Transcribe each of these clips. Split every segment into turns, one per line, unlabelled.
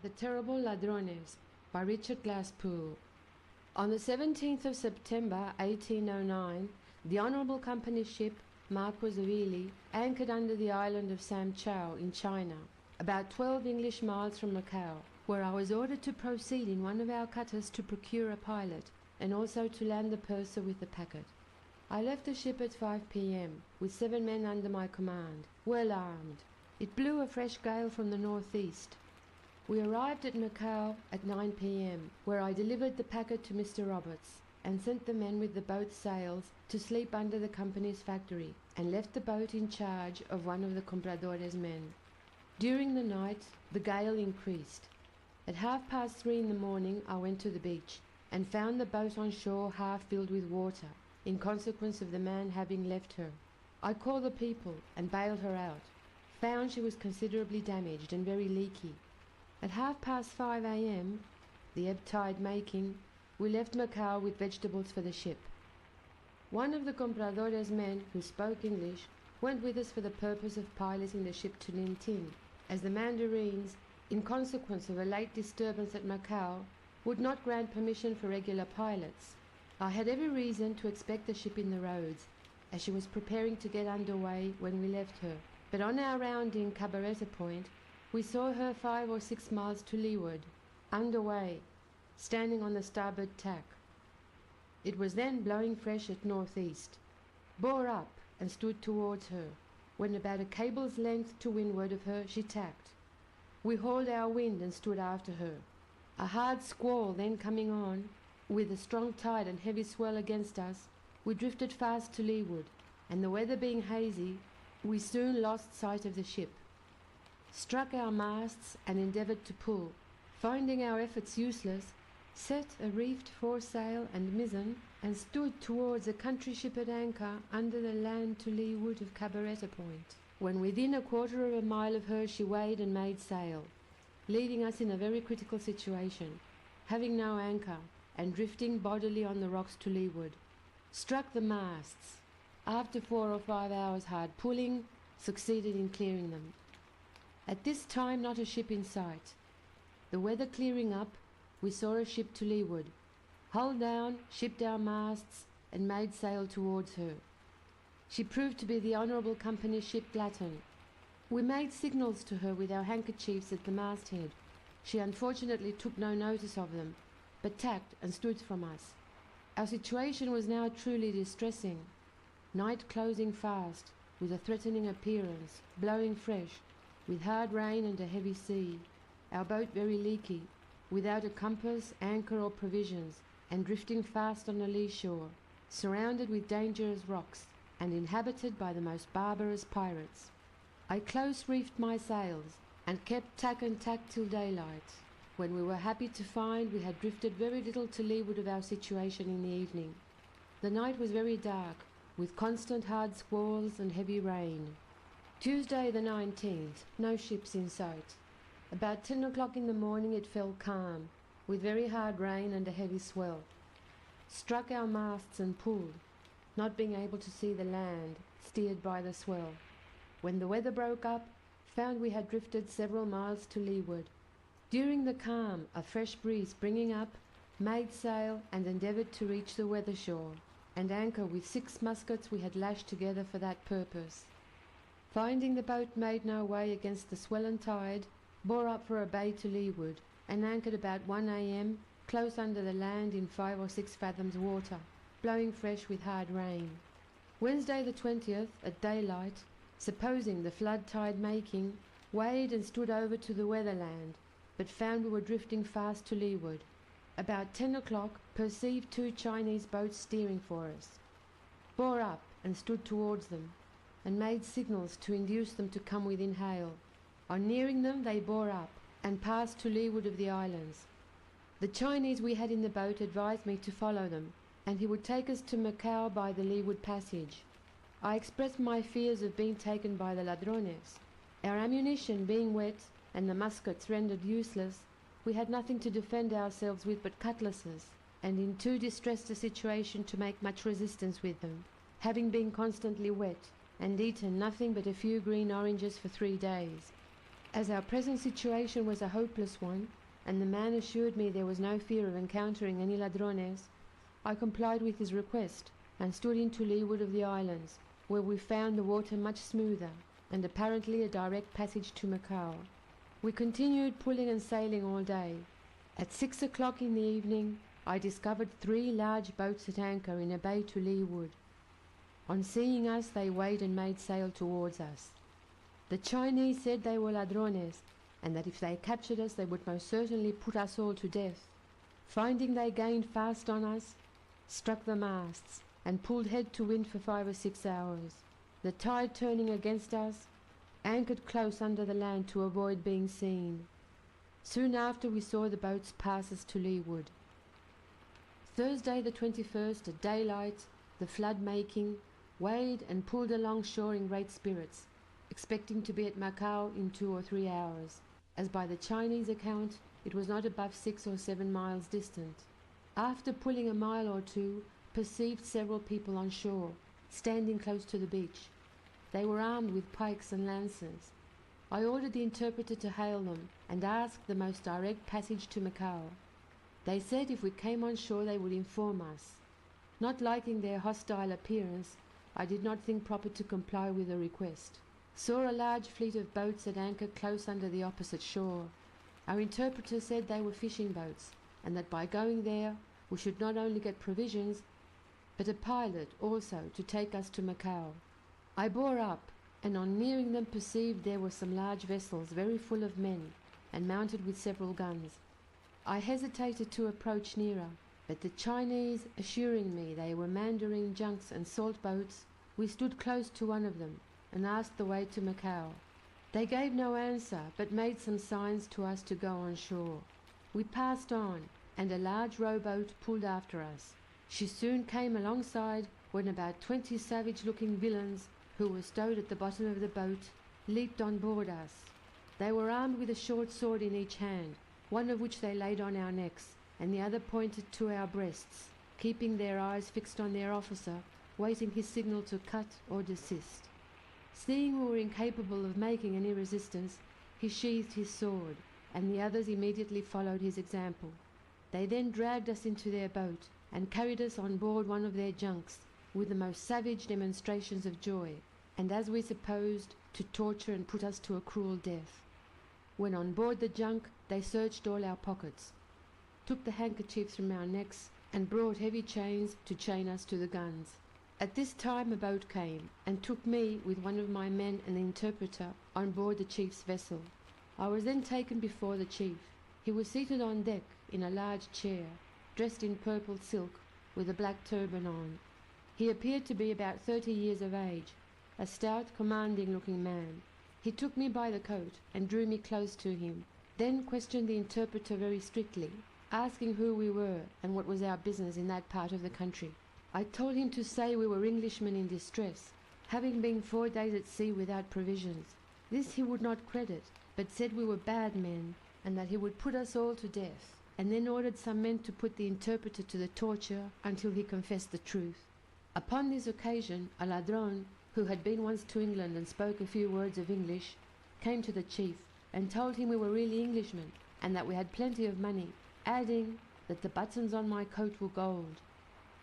The Terrible Ladrones by Richard Glasspool. On the 17th of September 1809, the Honourable Company's ship Marquis of Ely anchored under the island of Sam Chow in China, about 12 English miles from Macau, where I was ordered to proceed in one of our cutters to procure a pilot, and also to land the purser with the packet. I left the ship at 5 p.m., with 7 men under my command, well armed. It blew a fresh gale from the northeast. We arrived at Macau at 9 p.m., where I delivered the packet to Mr. Roberts, and sent the men with the boat's sails to sleep under the company's factory, and left the boat in charge of one of the compradores' men. During the night, the gale increased. At 3:30 in the morning I went to the beach, and found the boat on shore half filled with water, in consequence of the man having left her. I called the people, and bailed her out. Found she was considerably damaged and very leaky. At 5:30 a.m., the ebb tide making, we left Macau with vegetables for the ship. One of the compradores' men, who spoke English, went with us for the purpose of piloting the ship to Lintin, as the mandarines, in consequence of a late disturbance at Macau, would not grant permission for regular pilots. I had every reason to expect the ship in the roads, as she was preparing to get under way when we left her, but on our rounding Cabaretta Point, we saw her 5 or 6 miles to leeward, under way, standing on the starboard tack. It was then blowing fresh at northeast. Bore up and stood towards her, when about a cable's length to windward of her she tacked. We hauled our wind and stood after her. A hard squall then coming on, with a strong tide and heavy swell against us, we drifted fast to leeward, and the weather being hazy, we soon lost sight of the ship. Struck our masts and endeavoured to pull. Finding our efforts useless, set a reefed foresail and mizzen, and stood towards a country ship at anchor under the land to leeward of Cabaretta Point. When within a quarter of a mile of her she weighed and made sail, leaving us in a very critical situation, having no anchor, and drifting bodily on the rocks to leeward. Struck the masts. After 4 or 5 hours hard pulling, succeeded in clearing them. At this time not a ship in sight. The weather clearing up, we saw a ship to leeward, hull down, shipped our masts, and made sail towards her. She proved to be the Honourable Company's ship Glatton. We made signals to her with our handkerchiefs at the masthead. She unfortunately took no notice of them, but tacked and stood from us. Our situation was now truly distressing. Night closing fast, with a threatening appearance, blowing fresh, with hard rain and a heavy sea, our boat very leaky, without a compass, anchor or provisions, and drifting fast on a lee shore, surrounded with dangerous rocks, and inhabited by the most barbarous pirates. I close reefed my sails, and kept tack and tack till daylight, when we were happy to find we had drifted very little to leeward of our situation in the evening. The night was very dark, with constant hard squalls and heavy rain. Tuesday the 19th, no ships in sight. About 10 o'clock in the morning it fell calm, with very hard rain and a heavy swell. Struck our masts and pulled, not being able to see the land, steered by the swell. When the weather broke up, found we had drifted several miles to leeward. During the calm, a fresh breeze springing up, made sail and endeavoured to reach the weather shore, and anchor with 6 muskets we had lashed together for that purpose. Finding the boat made no way against the swell and tide, bore up for a bay to leeward, and anchored about 1 a.m. close under the land in 5 or 6 fathoms water, blowing fresh with hard rain. Wednesday the 20th, at daylight, supposing the flood tide making, weighed and stood over to the weather land, but found we were drifting fast to leeward. About 10 o'clock perceived 2 Chinese boats steering for us. Bore up and stood towards them, and made signals to induce them to come within hail. On nearing them they bore up, and passed to leeward of the islands. The Chinese we had in the boat advised me to follow them, and he would take us to Macau by the leeward passage. I expressed my fears of being taken by the ladrones. Our ammunition being wet, and the muskets rendered useless, we had nothing to defend ourselves with but cutlasses, and in too distressed a situation to make much resistance with them, having been constantly wet, and eaten nothing but a few green oranges for 3 days. As our present situation was a hopeless one, and the man assured me there was no fear of encountering any ladrones, I complied with his request and stood in to leeward of the islands, where we found the water much smoother and apparently a direct passage to Macau. We continued pulling and sailing all day. At 6 o'clock in the evening, I discovered 3 large boats at anchor in a bay to leeward. On seeing us, they weighed and made sail towards us. The Chinese said they were ladrones, and that if they captured us, they would most certainly put us all to death. Finding they gained fast on us, struck the masts, and pulled head to wind for 5 or 6 hours. The tide turning against us, anchored close under the land to avoid being seen. Soon after we saw the boats pass us to leeward. Thursday the 21st, at daylight, the flood making, weighed and pulled along shore in great spirits, expecting to be at Macau in 2 or 3 hours, as by the Chinese account it was not above 6 or 7 miles distant. After pulling a mile or two, perceived several people on shore, standing close to the beach. They were armed with pikes and lances. I ordered the interpreter to hail them and asked the most direct passage to Macau. They said if we came on shore they would inform us. Not liking their hostile appearance, I did not think proper to comply with the request. Saw a large fleet of boats at anchor close under the opposite shore. Our interpreter said they were fishing boats, and that by going there we should not only get provisions, but a pilot also to take us to Macau. I bore up, and on nearing them perceived there were some large vessels very full of men, and mounted with several guns. I hesitated to approach nearer, but the Chinese assuring me they were Mandarin junks and salt boats, we stood close to one of them, and asked the way to Macau. They gave no answer, but made some signs to us to go on shore. We passed on, and a large rowboat pulled after us. She soon came alongside, when about 20 savage-looking villains, who were stowed at the bottom of the boat, leaped on board us. They were armed with a short sword in each hand, one of which they laid on our necks, and the other pointed to our breasts, keeping their eyes fixed on their officer, waiting his signal to cut or desist. Seeing we were incapable of making any resistance, he sheathed his sword, and the others immediately followed his example. They then dragged us into their boat, and carried us on board one of their junks, with the most savage demonstrations of joy, and as we supposed, to torture and put us to a cruel death. When on board the junk, they searched all our pockets, took the handkerchiefs from our necks, and brought heavy chains to chain us to the guns. At this time a boat came, and took me, with one of my men and the interpreter, on board the chief's vessel. I was then taken before the chief. He was seated on deck, in a large chair, dressed in purple silk, with a black turban on. He appeared to be about 30 years of age, a stout, commanding-looking man. He took me by the coat, and drew me close to him, then questioned the interpreter very strictly, asking who we were, and what was our business in that part of the country. I told him to say we were Englishmen in distress, having been 4 days at sea without provisions. This he would not credit, but said we were bad men, and that he would put us all to death, and then ordered some men to put the interpreter to the torture until he confessed the truth. Upon this occasion, a ladron, who had been once to England and spoke a few words of English, came to the chief, and told him we were really Englishmen, and that we had plenty of money, adding that the buttons on my coat were gold.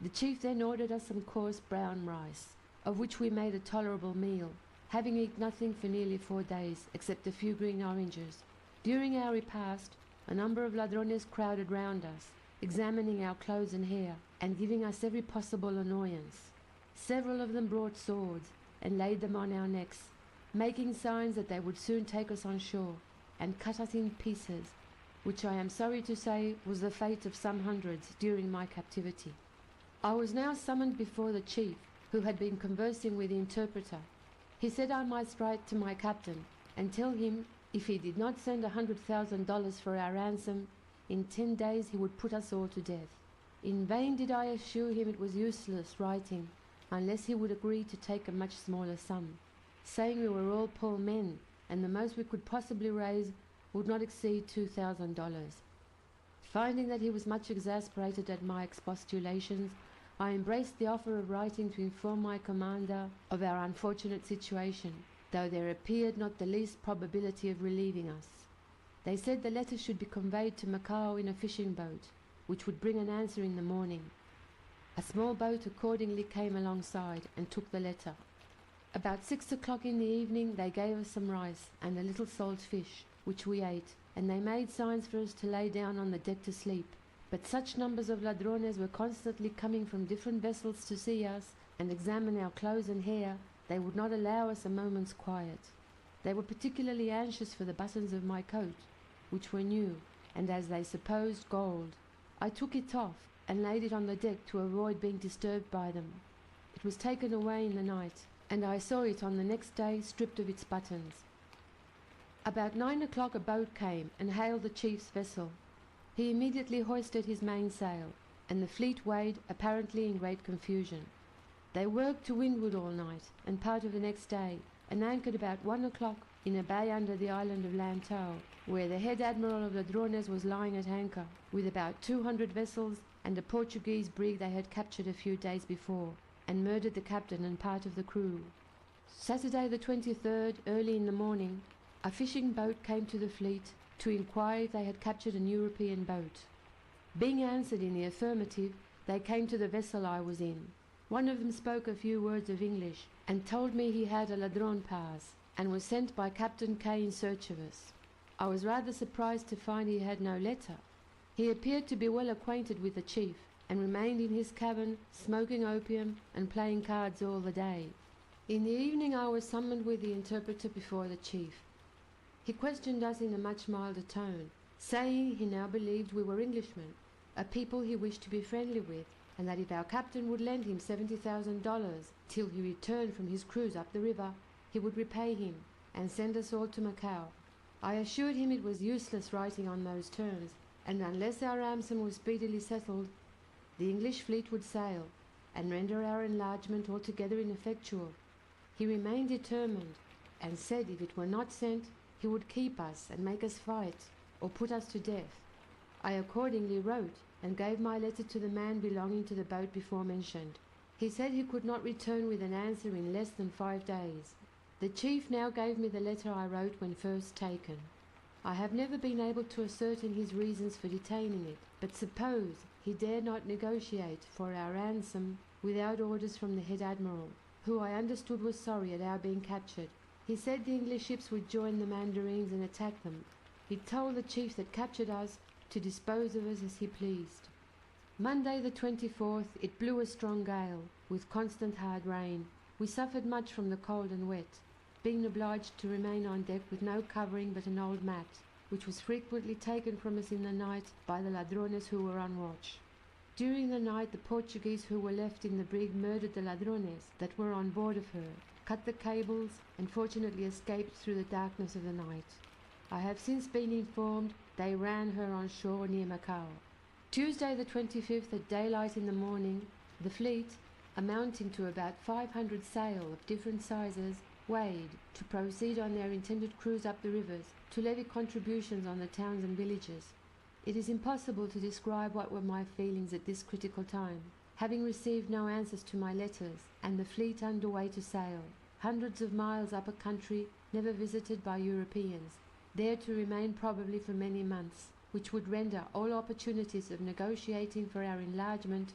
The chief then ordered us some coarse brown rice, of which we made a tolerable meal, having eaten nothing for nearly 4 days, except a few green oranges. During our repast, a number of ladrones crowded round us, examining our clothes and hair, and giving us every possible annoyance. Several of them brought swords, and laid them on our necks, making signs that they would soon take us on shore, and cut us in pieces, which I am sorry to say was the fate of some hundreds during my captivity. I was now summoned before the chief, who had been conversing with the interpreter. He said I might write to my captain, and tell him if he did not send $100,000 for our ransom, in 10 days he would put us all to death. In vain did I assure him it was useless writing, unless he would agree to take a much smaller sum, saying we were all poor men, and the most we could possibly raise would not exceed $2,000. Finding that he was much exasperated at my expostulations, I embraced the offer of writing to inform my commander of our unfortunate situation, though there appeared not the least probability of relieving us. They said the letter should be conveyed to Macao in a fishing boat, which would bring an answer in the morning. A small boat accordingly came alongside and took the letter. About 6 o'clock in the evening they gave us some rice and a little salt fish, which we ate, and they made signs for us to lay down on the deck to sleep. But such numbers of ladrones were constantly coming from different vessels to see us and examine our clothes and hair, they would not allow us a moment's quiet. They were particularly anxious for the buttons of my coat, which were new, and as they supposed gold. I took it off and laid it on the deck to avoid being disturbed by them. It was taken away in the night, and I saw it on the next day stripped of its buttons. About 9 o'clock a boat came and hailed the chief's vessel. He immediately hoisted his mainsail, and the fleet weighed, apparently in great confusion. They worked to windward all night and part of the next day, and anchored about 1 o'clock in a bay under the island of Lantau, where the head admiral of the Ladrones was lying at anchor, with about 200 vessels and a Portuguese brig they had captured a few days before, and murdered the captain and part of the crew. Saturday the 23rd, early in the morning, a fishing boat came to the fleet to inquire if they had captured an European boat. Being answered in the affirmative, they came to the vessel I was in. One of them spoke a few words of English and told me he had a ladron pass and was sent by Captain K in search of us. I was rather surprised to find he had no letter. He appeared to be well acquainted with the chief and remained in his cabin smoking opium and playing cards all the day. In the evening I was summoned with the interpreter before the chief. He questioned us in a much milder tone, saying he now believed we were Englishmen, a people he wished to be friendly with, and that if our captain would lend him $70,000 till he returned from his cruise up the river, he would repay him and send us all to Macao. I assured him it was useless writing on those terms, and unless our ransom was speedily settled, the English fleet would sail and render our enlargement altogether ineffectual. He remained determined, and said if it were not sent, he would keep us and make us fight, or put us to death. I accordingly wrote and gave my letter to the man belonging to the boat before mentioned. He said he could not return with an answer in less than 5 days. The chief now gave me the letter I wrote when first taken. I have never been able to ascertain his reasons for detaining it, but suppose he dare not negotiate for our ransom without orders from the head admiral, who I understood was sorry at our being captured. He said the English ships would join the mandarines and attack them. He told the chief that captured us to dispose of us as he pleased. Monday the 24th, it blew a strong gale, with constant hard rain. We suffered much from the cold and wet, being obliged to remain on deck with no covering but an old mat, which was frequently taken from us in the night by the ladrones who were on watch. During the night the Portuguese who were left in the brig murdered the ladrones that were on board of her, cut the cables, and fortunately escaped through the darkness of the night. I have since been informed they ran her on shore near Macao. Tuesday the 25th at daylight in the morning, the fleet, amounting to about 500 sail of different sizes, weighed to proceed on their intended cruise up the rivers to levy contributions on the towns and villages. It is impossible to describe what were my feelings at this critical time, having received no answers to my letters, and the fleet under way to sail, hundreds of miles up a country never visited by Europeans, there to remain probably for many months, which would render all opportunities of negotiating for our enlargement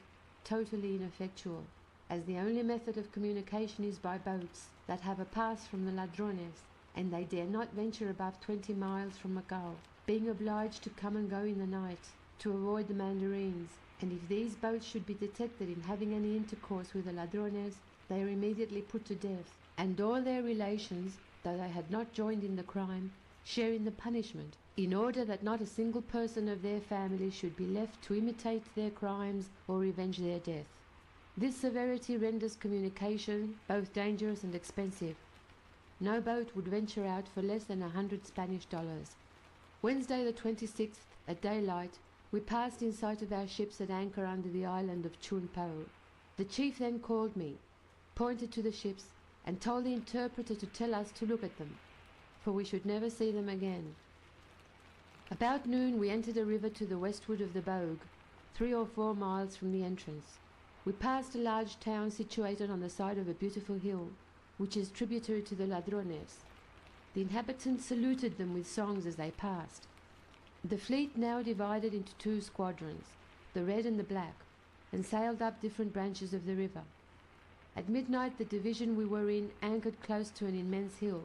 totally ineffectual, as the only method of communication is by boats that have a pass from the ladrones, and they dare not venture above 20 miles from Macao, being obliged to come and go in the night to avoid the mandarines, and if these boats should be detected in having any intercourse with the ladrones, they are immediately put to death, and all their relations, though they had not joined in the crime, share in the punishment, in order that not a single person of their family should be left to imitate their crimes or revenge their death. This severity renders communication both dangerous and expensive. No boat would venture out for less than $100. Wednesday the 26th, at daylight, we passed in sight of our ships at anchor under the island of Chun Po. The chief then called me, pointed to the ships, and told the interpreter to tell us to look at them, for we should never see them again. About noon we entered a river to the westward of the Bogue, 3 or 4 miles from the entrance. We passed a large town situated on the side of a beautiful hill, which is tributary to the Ladrones. The inhabitants saluted them with songs as they passed. The fleet now divided into two squadrons, the red and the black, and sailed up different branches of the river. At midnight the division we were in anchored close to an immense hill,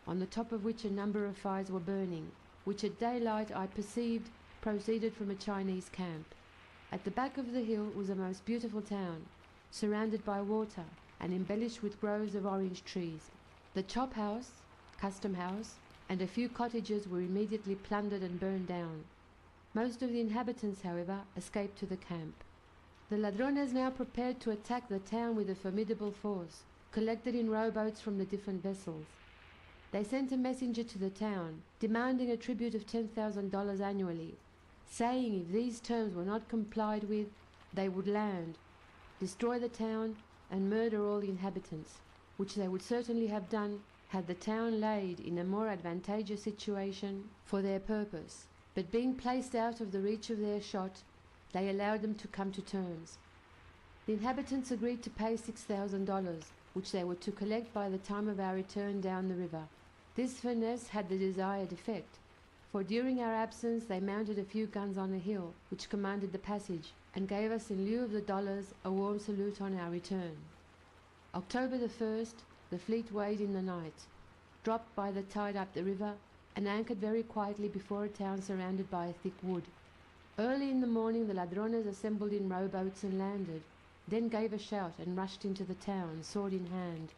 on the top of which a number of fires were burning, which at daylight I perceived proceeded from a Chinese camp. At the back of the hill was a most beautiful town, surrounded by water and embellished with groves of orange trees. The chop house, custom house, and a few cottages were immediately plundered and burned down. Most of the inhabitants, however, escaped to the camp. The Ladrones now prepared to attack the town with a formidable force, collected in rowboats from the different vessels. They sent a messenger to the town, demanding a tribute of $10,000 annually, saying if these terms were not complied with, they would land, destroy the town, and murder all the inhabitants, which they would certainly have done had the town laid in a more advantageous situation for their purpose. But being placed out of the reach of their shot, they allowed them to come to terms. The inhabitants agreed to pay $6,000, which they were to collect by the time of our return down the river. This finesse had the desired effect, for during our absence they mounted a few guns on a hill which commanded the passage, and gave us in lieu of the dollars a warm salute on our return. October the 1st, the fleet weighed in the night, dropped by the tide up the river, and anchored very quietly before a town surrounded by a thick wood. Early in the morning the Ladrones assembled in rowboats and landed, then gave a shout and rushed into the town, sword in hand.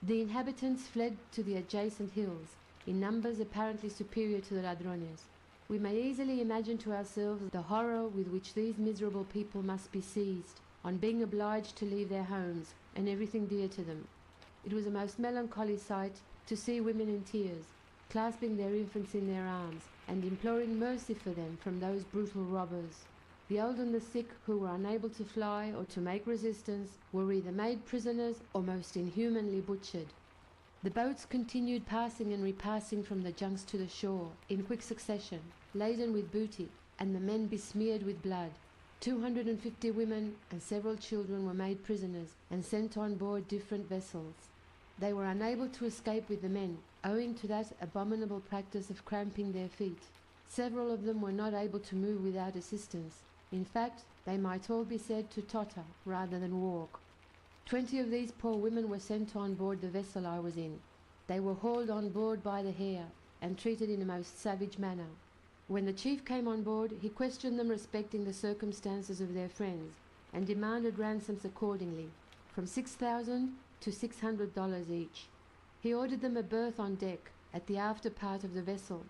The inhabitants fled to the adjacent hills, in numbers apparently superior to the Ladrones. We may easily imagine to ourselves the horror with which these miserable people must be seized on being obliged to leave their homes and everything dear to them. It was a most melancholy sight to see women in tears, clasping their infants in their arms, and imploring mercy for them from those brutal robbers. The old and the sick, who were unable to fly or to make resistance, were either made prisoners or most inhumanly butchered. The boats continued passing and repassing from the junks to the shore, in quick succession, laden with booty, and the men besmeared with blood. 250 women and several children were made prisoners and sent on board different vessels. They were unable to escape with the men, owing to that abominable practice of cramping their feet. Several of them were not able to move without assistance. In fact, they might all be said to totter rather than walk. 20 of these poor women were sent on board the vessel I was in. They were hauled on board by the hair and treated in a most savage manner. When the chief came on board, he questioned them respecting the circumstances of their friends and demanded ransoms accordingly, from $6,000 to $600 each. He ordered them a berth on deck at the after part of the vessel,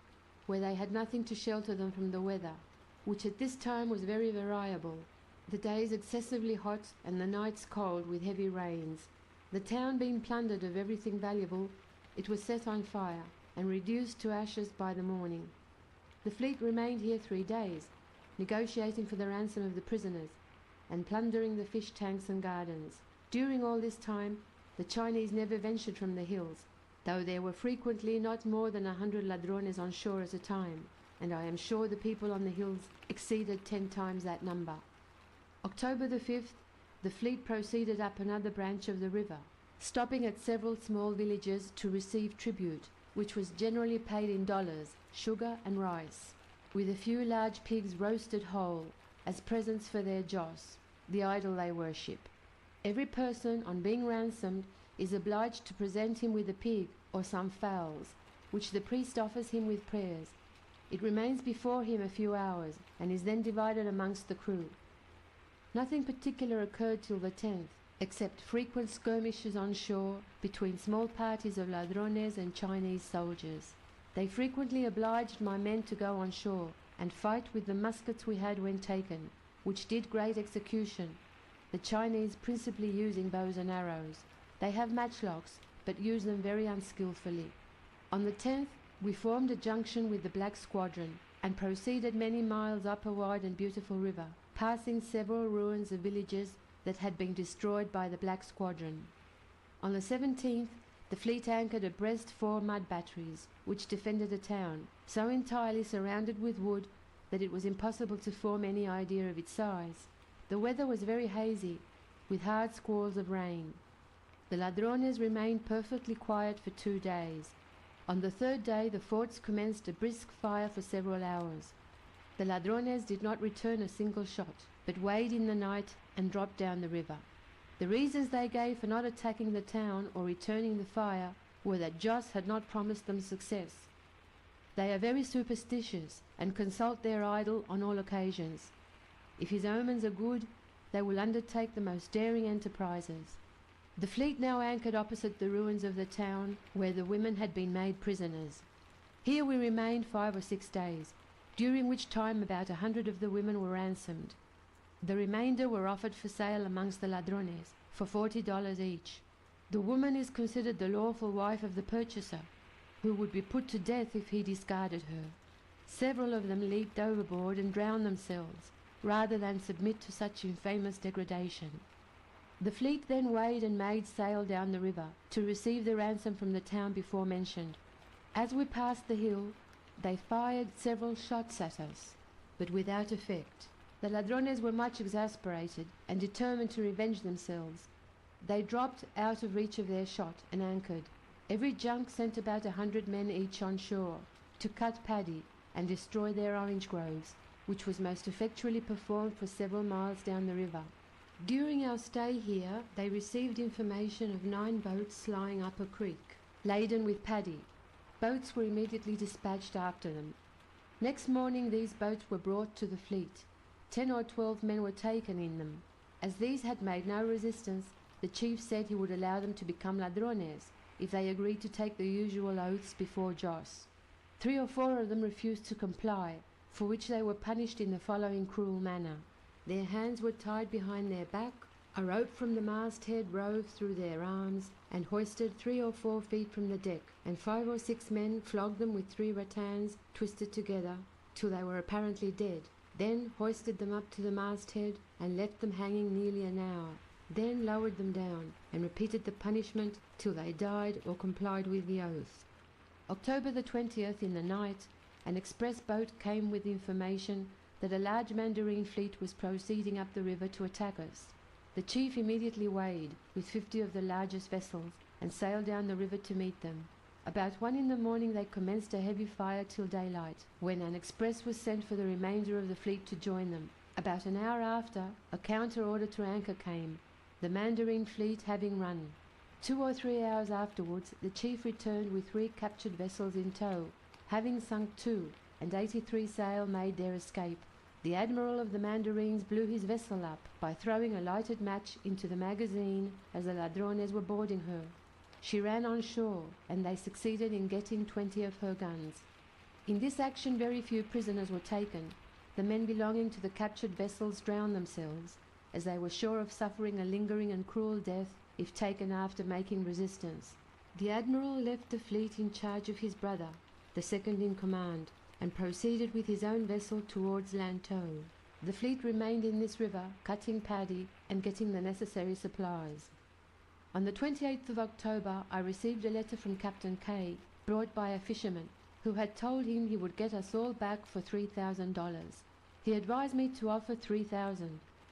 where they had nothing to shelter them from the weather, which at this time was very variable, the days excessively hot and the nights cold with heavy rains. The town being plundered of everything valuable, it was set on fire and reduced to ashes by the morning. The fleet remained here 3 days, negotiating for the ransom of the prisoners and plundering the fish tanks and gardens. During all this time, the Chinese never ventured from the hills, though there were frequently not more than 100 Ladrones on shore at a time, and I am sure the people on the hills exceeded 10 times that number. October the 5th, the fleet proceeded up another branch of the river, stopping at several small villages to receive tribute, which was generally paid in dollars, sugar and rice, with a few large pigs roasted whole, as presents for their joss, the idol they worship. Every person, on being ransomed, is obliged to present him with a pig or some fowls, which the priest offers him with prayers. It remains before him a few hours, and is then divided amongst the crew. Nothing particular occurred till the 10th, except frequent skirmishes on shore between small parties of Ladrones and Chinese soldiers. They frequently obliged my men to go on shore and fight with the muskets we had when taken, which did great execution, the Chinese principally using bows and arrows. They have matchlocks, but use them very unskillfully. On the 10th, we formed a junction with the Black Squadron, and proceeded many miles up a wide and beautiful river, passing several ruins of villages that had been destroyed by the Black Squadron. On the 17th, the fleet anchored abreast 4 mud batteries, which defended a town, so entirely surrounded with wood that it was impossible to form any idea of its size. The weather was very hazy, with hard squalls of rain. The ladrones remained perfectly quiet for 2 days. On the 3rd day, the forts commenced a brisk fire for several hours. The ladrones did not return a single shot, but weighed in the night and dropped down the river. The reasons they gave for not attacking the town or returning the fire were that Joss had not promised them success. They are very superstitious and consult their idol on all occasions. If his omens are good, they will undertake the most daring enterprises. The fleet now anchored opposite the ruins of the town where the women had been made prisoners. Here we remained 5 or 6 days, during which time about 100 of the women were ransomed. The remainder were offered for sale amongst the ladrones for $40 each. The woman is considered the lawful wife of the purchaser, who would be put to death if he discarded her. Several of them leaped overboard and drowned themselves, rather than submit to such infamous degradation. The fleet then weighed and made sail down the river to receive the ransom from the town before mentioned. As we passed the hill, they fired several shots at us, but without effect. The ladrones were much exasperated and determined to revenge themselves. They dropped out of reach of their shot and anchored. Every junk sent about 100 men each on shore to cut paddy and destroy their orange groves, which was most effectually performed for several miles down the river. During our stay here, they received information of 9 boats lying up a creek, laden with paddy. Boats were immediately dispatched after them. Next morning these boats were brought to the fleet. 10 or 12 men were taken in them. As these had made no resistance, the chief said he would allow them to become ladrones if they agreed to take the usual oaths before Joss. 3 or 4 of them refused to comply, for which they were punished in the following cruel manner. Their hands were tied behind their back, a rope from the masthead rove through their arms, and hoisted 3 or 4 feet from the deck, and 5 or 6 men flogged them with 3 rattans twisted together till they were apparently dead, then hoisted them up to the masthead and left them hanging nearly an hour, then lowered them down and repeated the punishment till they died or complied with the oath. October the 20th, in the night, an express boat came with information that a large mandarine fleet was proceeding up the river to attack us. The chief immediately weighed with 50 of the largest vessels and sailed down the river to meet them. About 1 in the morning they commenced a heavy fire till daylight, when an express was sent for the remainder of the fleet to join them. About an hour after, a counter order to anchor came, the mandarine fleet having run. 2 or 3 hours afterwards the chief returned with 3 captured vessels in tow, having sunk 2, and 83 sail made their escape. The admiral of the mandarines blew his vessel up by throwing a lighted match into the magazine as the ladrones were boarding her. She ran on shore, and they succeeded in getting 20 of her guns. In this action very few prisoners were taken. The men belonging to the captured vessels drowned themselves, as they were sure of suffering a lingering and cruel death if taken after making resistance. The admiral left the fleet in charge of his brother, the second in command, and proceeded with his own vessel towards Lantow. The fleet remained in this river, cutting paddy and getting the necessary supplies. On the 28th of October I received a letter from Captain K, brought by a fisherman, who had told him he would get us all back for $3,000. He advised me to offer $3,000,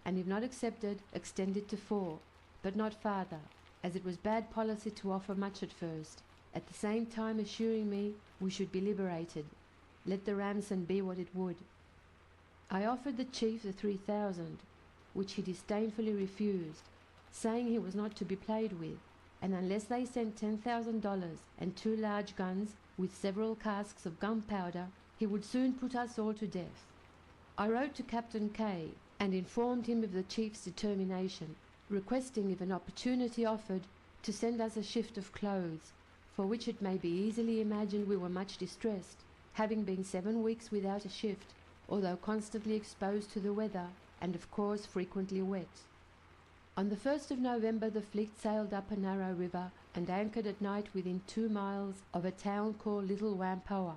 and if not accepted, extend it to 4, but not farther, as it was bad policy to offer much at first, at the same time assuring me we should be liberated, let the ransom be what it would. I offered the chief the $3,000, which he disdainfully refused, saying he was not to be played with, and unless they sent $10,000 and 2 large guns with several casks of gunpowder, he would soon put us all to death. I wrote to Captain K and informed him of the chief's determination, requesting, if an opportunity offered, to send us a shift of clothes, for which it may be easily imagined we were much distressed, having been 7 weeks without a shift, although constantly exposed to the weather and of course frequently wet. On the 1st of November the fleet sailed up a narrow river and anchored at night within 2 miles of a town called Little Whampoa.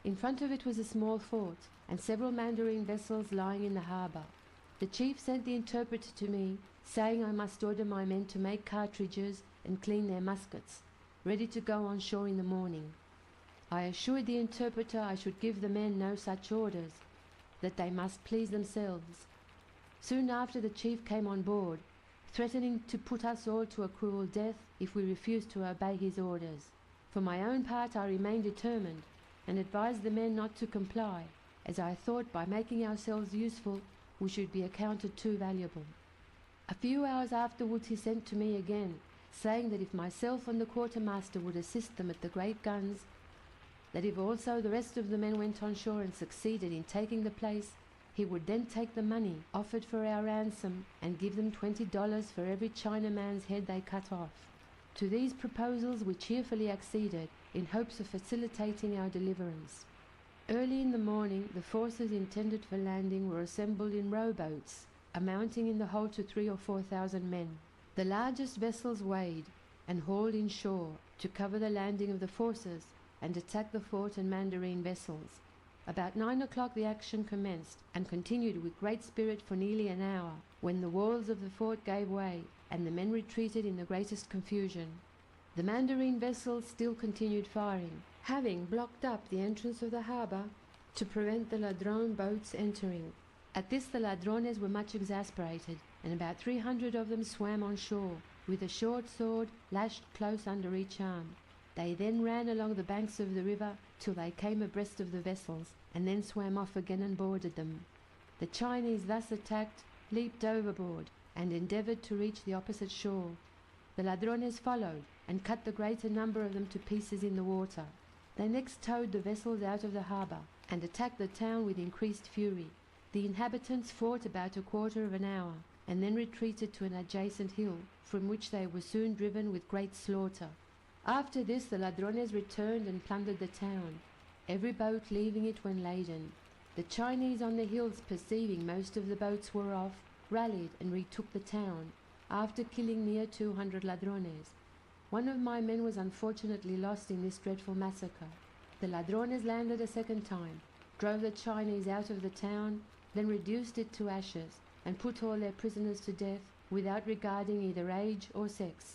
In front of it was a small fort and several mandarine vessels lying in the harbour. The chief sent the interpreter to me, saying I must order my men to make cartridges and clean their muskets, ready to go on shore in the morning. I assured the interpreter I should give the men no such orders, that they must please themselves. Soon after the chief came on board. threatening to put us all to a cruel death if we refused to obey his orders. For my own part I remained determined, and advised the men not to comply, as I thought by making ourselves useful we should be accounted too valuable. A few hours afterwards he sent to me again, saying that if myself and the quartermaster would assist them at the great guns, that if also the rest of the men went on shore and succeeded in taking the place, he would then take the money offered for our ransom and give them $20 for every Chinaman's head they cut off. To these proposals we cheerfully acceded, in hopes of facilitating our deliverance. Early in the morning the forces intended for landing were assembled in rowboats, amounting in the whole to 3,000 or 4,000 men. The largest vessels weighed and hauled in shore to cover the landing of the forces and attack the fort and Mandarine vessels. About 9 o'clock the action commenced, and continued with great spirit for nearly an hour, when the walls of the fort gave way, and the men retreated in the greatest confusion. The Mandarine vessels still continued firing, having blocked up the entrance of the harbour to prevent the Ladrone boats entering. At this the Ladrones were much exasperated, and about 300 of them swam on shore, with a short sword lashed close under each arm. They then ran along the banks of the river till they came abreast of the vessels, and then swam off again and boarded them. The Chinese, thus attacked, leaped overboard, and endeavoured to reach the opposite shore. The Ladrones followed, and cut the greater number of them to pieces in the water. They next towed the vessels out of the harbour, and attacked the town with increased fury. The inhabitants fought about a quarter of an hour, and then retreated to an adjacent hill, from which they were soon driven with great slaughter. After this the Ladrones returned and plundered the town, every boat leaving it when laden. The Chinese on the hills, perceiving most of the boats were off, rallied and retook the town, after killing near 200 Ladrones. One of my men was unfortunately lost in this dreadful massacre. The Ladrones landed a second time, drove the Chinese out of the town, then reduced it to ashes, and put all their prisoners to death, without regarding either age or sex.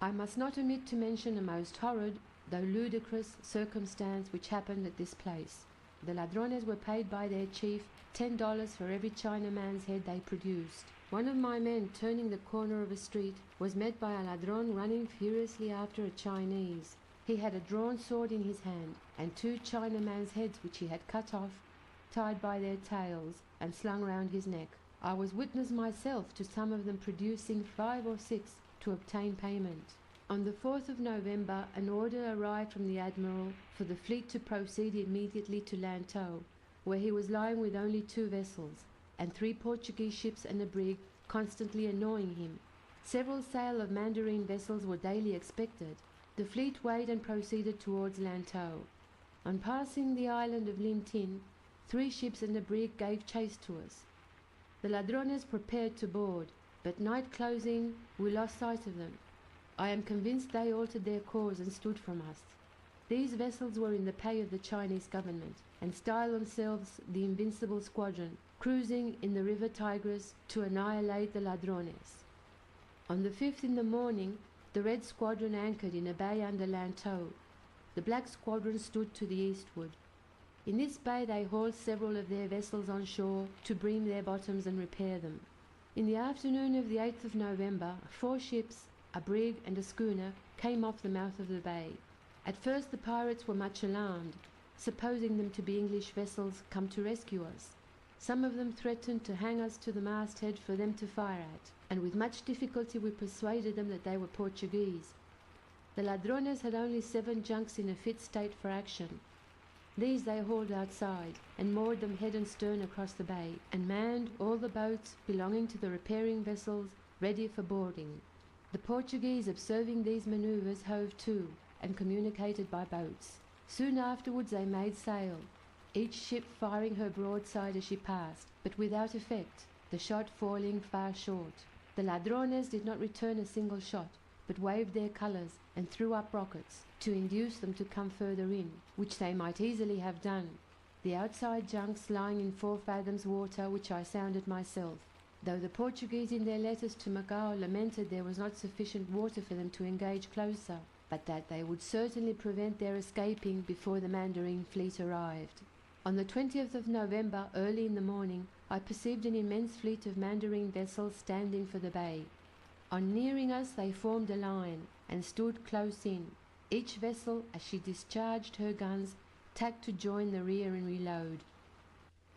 I must not omit to mention a most horrid, though ludicrous, circumstance which happened at this place. The Ladrones were paid by their chief $10 for every Chinaman's head they produced. One of my men, turning the corner of a street, was met by a Ladrone running furiously after a Chinese. He had a drawn sword in his hand, and 2 Chinaman's heads which he had cut off, tied by their tails, and slung round his neck. I was witness myself to some of them producing 5 or 6 to obtain payment. On the 4th of November an order arrived from the Admiral for the fleet to proceed immediately to Lantow, where he was lying with only 2 vessels, and 3 Portuguese ships and a brig constantly annoying him. Several sail of Mandarine vessels were daily expected. The fleet weighed and proceeded towards Lantow. On passing the island of Lintin, 3 ships and a brig gave chase to us. The Ladrones prepared to board, but night closing we lost sight of them. I am convinced they altered their course and stood from us. These vessels were in the pay of the Chinese government, and styled themselves the Invincible Squadron, cruising in the river Tigris to annihilate the Ladrones. On the 5th in the morning, the Red Squadron anchored in a bay under Lantow. The Black Squadron stood to the eastward. In this bay they hauled several of their vessels on shore to bream their bottoms and repair them. In the afternoon of the 8th of November, 4 ships, a brig and a schooner, came off the mouth of the bay. At first the pirates were much alarmed, supposing them to be English vessels come to rescue us. Some of them threatened to hang us to the masthead for them to fire at, and with much difficulty we persuaded them that they were Portuguese. The Ladrones had only 7 junks in a fit state for action. These they hauled outside, and moored them head and stern across the bay, and manned all the boats belonging to the repairing vessels ready for boarding. The Portuguese, observing these manoeuvres, hove to, and communicated by boats. Soon afterwards they made sail, each ship firing her broadside as she passed, but without effect, the shot falling far short. The Ladrones did not return a single shot, but waved their colours and threw up rockets to induce them to come further in, which they might easily have done, the outside junks lying in 4 fathoms water, which I sounded myself, though the Portuguese in their letters to Macau lamented there was not sufficient water for them to engage closer, but that they would certainly prevent their escaping before the Mandarine fleet arrived. On the 20th of November, early in the morning, I perceived an immense fleet of Mandarine vessels standing for the bay. On nearing us they formed a line and stood close in, each vessel, as she discharged her guns, tacked to join the rear and reload.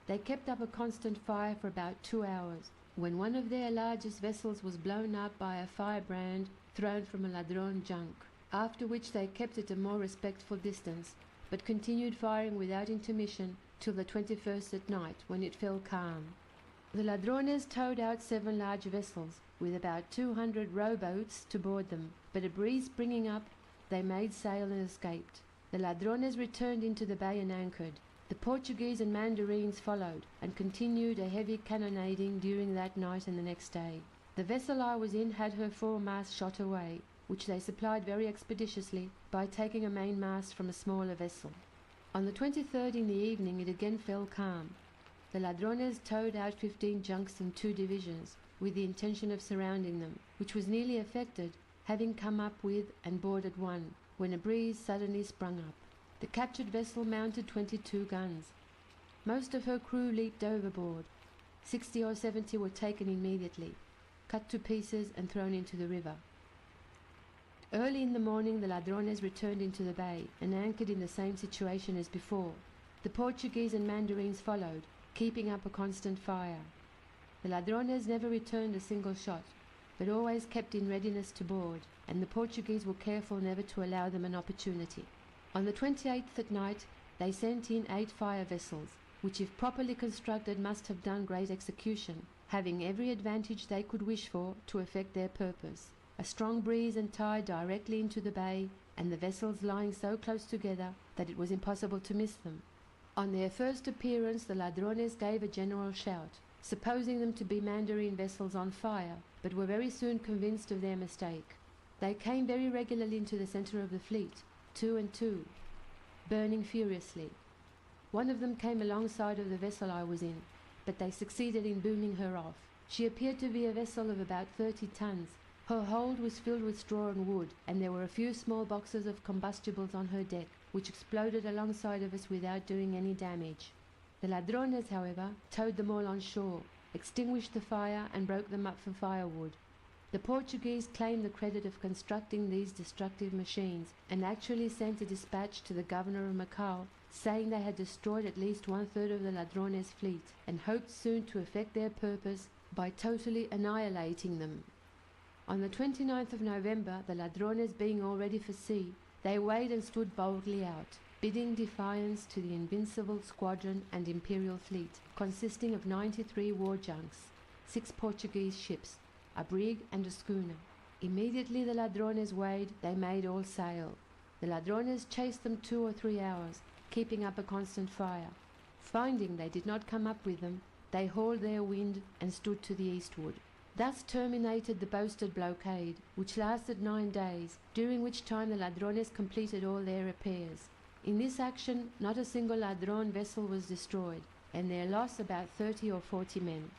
They kept up a constant fire for about 2 hours, when one of their largest vessels was blown up by a firebrand thrown from a ladron junk, after which they kept at a more respectful distance, but continued firing without intermission till the 21st at night, when it fell calm. The ladrones towed out 7 large vessels, with about 200 rowboats to board them, but a breeze springing up, they made sail and escaped. The ladrones returned into the bay and anchored. The Portuguese and Mandarines followed, and continued a heavy cannonading during that night and the next day. The vessel I was in had her foremast shot away, which they supplied very expeditiously by taking a mainmast from a smaller vessel. On the 23rd in the evening it again fell calm. The ladrones towed out 15 junks in 2 divisions, with the intention of surrounding them, which was nearly effected, having come up with and boarded one, when a breeze suddenly sprung up. The captured vessel mounted 22 guns. Most of her crew leaped overboard. 60 or 70 were taken immediately, cut to pieces and thrown into the river. Early in the morning the ladrones returned into the bay and anchored in the same situation as before. The Portuguese and Mandarines followed, keeping up a constant fire. The ladrones never returned a single shot, but always kept in readiness to board, and the Portuguese were careful never to allow them an opportunity. On the 28th at night they sent in 8 fire vessels, which if properly constructed must have done great execution, having every advantage they could wish for to effect their purpose. A strong breeze and tide directly into the bay, and the vessels lying so close together that it was impossible to miss them. On their first appearance the ladrones gave a general shout, supposing them to be Mandarine vessels on fire, but were very soon convinced of their mistake. They came very regularly into the centre of the fleet, 2 and 2, burning furiously. One of them came alongside of the vessel I was in, but they succeeded in booming her off. She appeared to be a vessel of about 30 tons. Her hold was filled with straw and wood, and there were a few small boxes of combustibles on her deck, which exploded alongside of us without doing any damage. The ladrones, however, towed them all on shore, extinguished the fire and broke them up for firewood. The Portuguese claimed the credit of constructing these destructive machines, and actually sent a dispatch to the governor of Macau, saying they had destroyed at least 1/3 of the ladrones' fleet, and hoped soon to effect their purpose by totally annihilating them. On the 29th of November, the ladrones being all ready for sea, they weighed and stood boldly out, bidding defiance to the invincible squadron and imperial fleet, consisting of 93 war junks, 6 Portuguese ships, a brig and a schooner. Immediately the ladrones weighed, they made all sail. The ladrones chased them 2 or 3 hours, keeping up a constant fire. Finding they did not come up with them, they hauled their wind and stood to the eastward. Thus terminated the boasted blockade, which lasted 9 days, during which time the ladrones completed all their repairs. In this action not a single ladrone vessel was destroyed, and their loss about 30 or 40 men.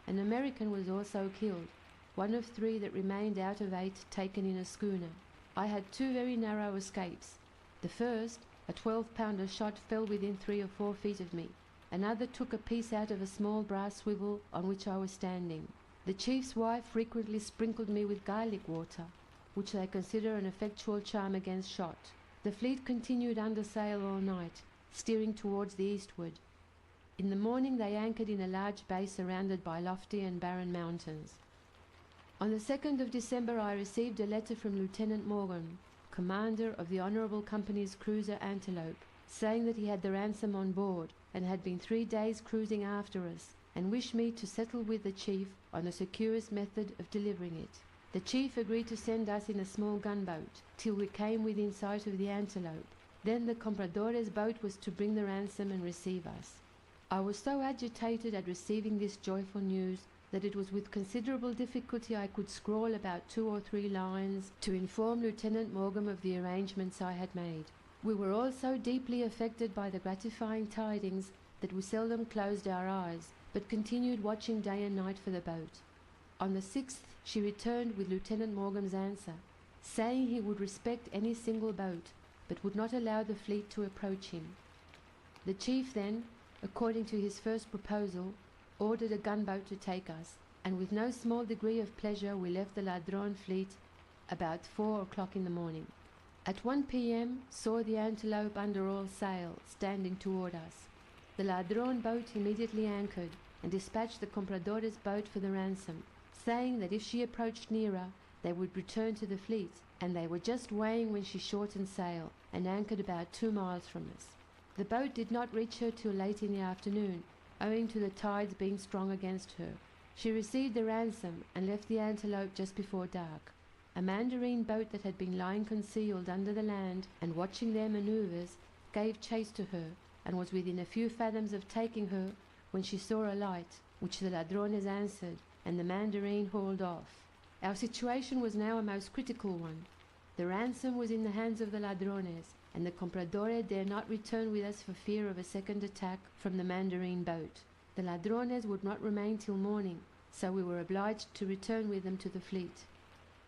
An American was also killed, one of 3 that remained out of 8 taken in a schooner. I had 2 very narrow escapes. The first, a 12-pounder shot fell within 3 or 4 feet of me. Another took a piece out of a small brass swivel on which I was standing. The chief's wife frequently sprinkled me with garlic water, which they consider an effectual charm against shot. The fleet continued under sail all night, steering towards the eastward. In the morning they anchored in a large bay surrounded by lofty and barren mountains. On the 2nd of December I received a letter from Lieutenant Morgan, commander of the Honourable Company's cruiser Antelope, saying that he had the ransom on board and had been 3 days cruising after us, and wished me to settle with the chief on the securest method of delivering it. The chief agreed to send us in a small gunboat till we came within sight of the Antelope. Then the compradore's boat was to bring the ransom and receive us. I was so agitated at receiving this joyful news that it was with considerable difficulty I could scrawl about 2 or 3 lines to inform Lieutenant Morgan of the arrangements I had made. We were all so deeply affected by the gratifying tidings that we seldom closed our eyes, but continued watching day and night for the boat. On the 6th she returned with Lieutenant Morgan's answer, saying he would respect any single boat, but would not allow the fleet to approach him. The chief then, according to his first proposal, ordered a gunboat to take us, and with no small degree of pleasure we left the Ladrone fleet about 4 o'clock in the morning. At 1 p.m. saw the Antelope under all sail, standing toward us. The Ladrone boat immediately anchored and dispatched the Compradore's boat for the ransom, saying that if she approached nearer, they would return to the fleet, and they were just weighing when she shortened sail and anchored about 2 miles from us. The boat did not reach her till late in the afternoon, owing to the tides being strong against her. She received the ransom and left the Antelope just before dark. A mandarine boat that had been lying concealed under the land and watching their manoeuvres gave chase to her and was within a few fathoms of taking her when she saw a light, which the Ladrones answered, and the mandarine hauled off. Our situation was now a most critical one. The ransom was in the hands of the Ladrones, and the Compradore dare not return with us for fear of a second attack from the mandarine boat. The Ladrones would not remain till morning, so we were obliged to return with them to the fleet.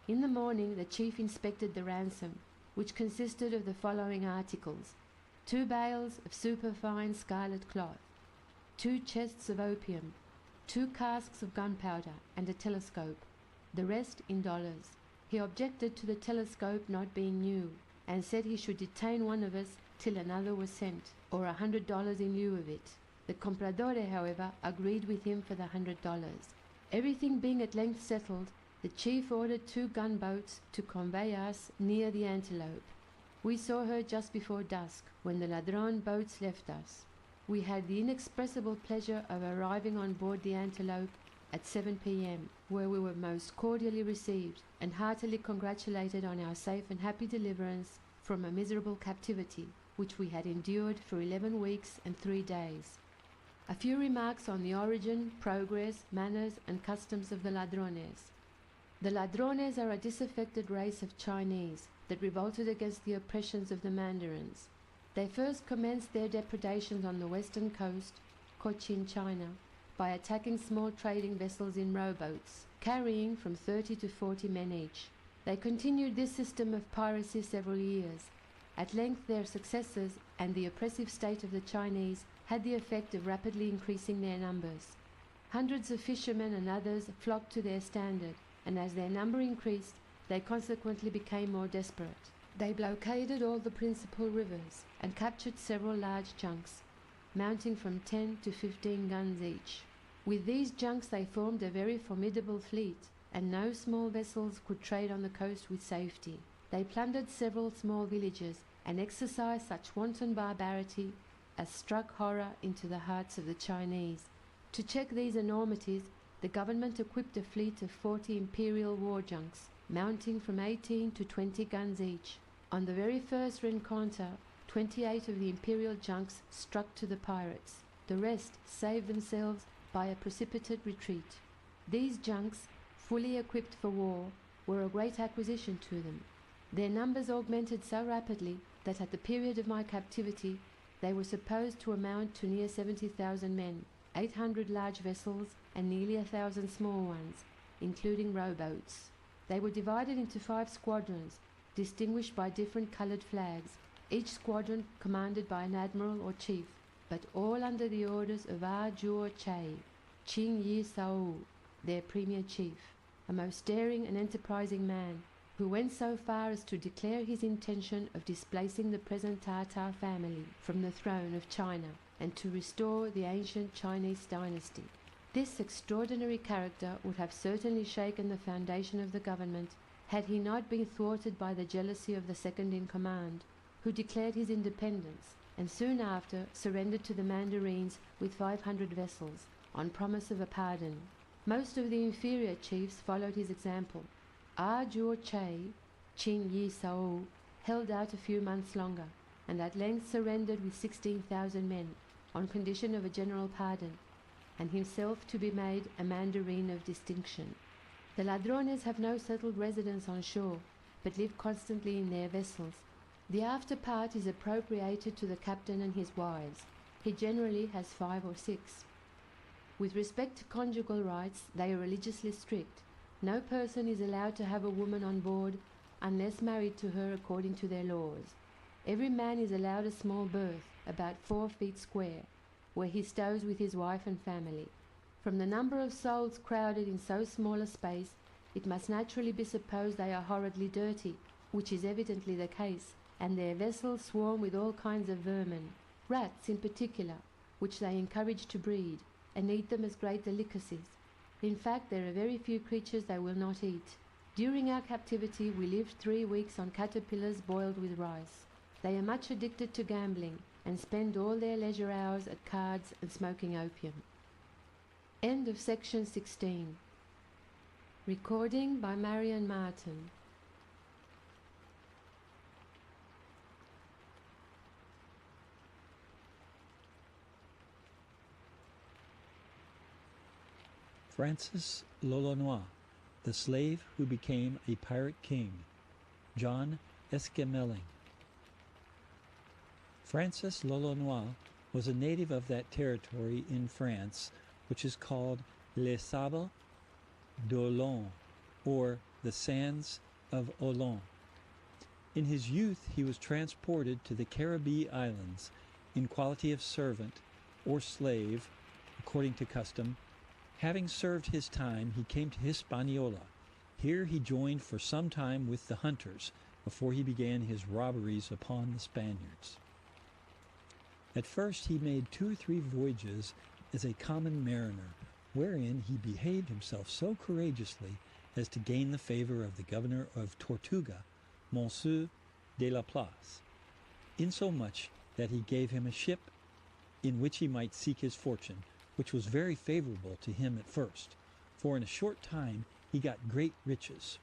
In the morning the chief inspected the ransom, which consisted of the following articles: 2 bales of superfine scarlet cloth, 2 chests of opium, 2 casks of gunpowder, and a telescope, the rest in dollars. He objected to the telescope not being new, and said he should detain one of us till another was sent, or $100 in lieu of it. The Compradore, however, agreed with him for the $100. Everything being at length settled, the chief ordered 2 gunboats to convey us near the Antelope. We saw her just before dusk, when the Ladrone boats left us. We had the inexpressible pleasure of arriving on board the Antelope at 7 p.m., where we were most cordially received and heartily congratulated on our safe and happy deliverance from a miserable captivity, which we had endured for 11 weeks and 3 days. A few remarks on the origin, progress, manners, and customs of the Ladrones. The Ladrones are a disaffected race of Chinese that revolted against the oppressions of the Mandarins. They first commenced their depredations on the western coast, Cochin, China, by attacking small trading vessels in rowboats, carrying from 30 to 40 men each. They continued this system of piracy several years. At length their successes and the oppressive state of the Chinese had the effect of rapidly increasing their numbers. Hundreds of fishermen and others flocked to their standard, and as their number increased, they consequently became more desperate. They blockaded all the principal rivers and captured several large junks, mounting from 10 to 15 guns each. With these junks they formed a very formidable fleet, and no small vessels could trade on the coast with safety. They plundered several small villages and exercised such wanton barbarity as struck horror into the hearts of the Chinese. To check these enormities, the government equipped a fleet of 40 imperial war junks, mounting from 18 to 20 guns each. On the very first rencontre, 28 of the imperial junks struck to the pirates. The rest saved themselves by a precipitate retreat. These junks, fully equipped for war, were a great acquisition to them. Their numbers augmented so rapidly that at the period of my captivity they were supposed to amount to near 70,000 men, 800 large vessels, and nearly 1,000 small ones, including rowboats. They were divided into 5 squadrons, distinguished by different coloured flags, each squadron commanded by an admiral or chief, but all under the orders of Zhuo Che, Qing Yi Sao, their premier chief, a most daring and enterprising man, who went so far as to declare his intention of displacing the present Tartar family from the throne of China and to restore the ancient Chinese dynasty. This extraordinary character would have certainly shaken the foundation of the government had he not been thwarted by the jealousy of the second in command, who declared his independence and soon after surrendered to the Mandarines with 500 vessels, on promise of a pardon. Most of the inferior chiefs followed his example. Zhuo Che, Qing Yi Sao, held out a few months longer, and at length surrendered with 16,000 men, on condition of a general pardon, and himself to be made a mandarin of distinction. The Ladrones have no settled residence on shore, but live constantly in their vessels. The after part is appropriated to the captain and his wives. He generally has 5 or 6. With respect to conjugal rights, they are religiously strict. No person is allowed to have a woman on board unless married to her according to their laws. Every man is allowed a small berth, about 4 feet square, where he stows with his wife and family. From the number of souls crowded in so small a space, it must naturally be supposed they are horridly dirty, which is evidently the case, and their vessels swarm with all kinds of vermin, rats in particular, which they encourage to breed, and eat them as great delicacies. In fact, there are very few creatures they will not eat. During our captivity, we lived 3 weeks on caterpillars boiled with rice. They are much addicted to gambling, and spend all their leisure hours at cards and smoking opium. End of section 16. Recording by Marion Martin.
Francis Lolonois, the slave who became a pirate king. John Esquemeling. Francis Lolonois was a native of that territory in France which is called Les Sables d'Olonne, or the Sands of Olonne. In his youth he was transported to the Caribbee Islands in quality of servant or slave, according to custom. Having served his time, he came to Hispaniola. Here he joined for some time with the hunters before he began his robberies upon the Spaniards. At first he made 2 or 3 voyages as a common mariner, wherein he behaved himself so courageously as to gain the favor of the governor of Tortuga, Monsieur de la Place, insomuch that he gave him a ship in which he might seek his fortune, which was very favorable to him at first, for in a short time he got great riches.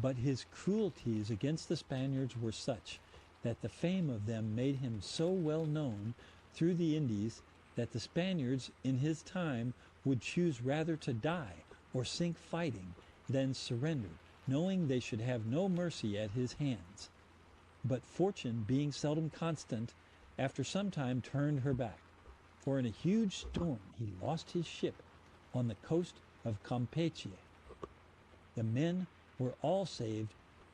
But his cruelties against the Spaniards were such that the fame of them made him so well known through the Indies that the Spaniards in his time would choose rather to die or sink fighting than surrender, knowing they should have no mercy at his hands. But fortune, being seldom constant, after some time turned her back, for in a huge storm he lost his ship on the coast of Campeche. The men were all saved,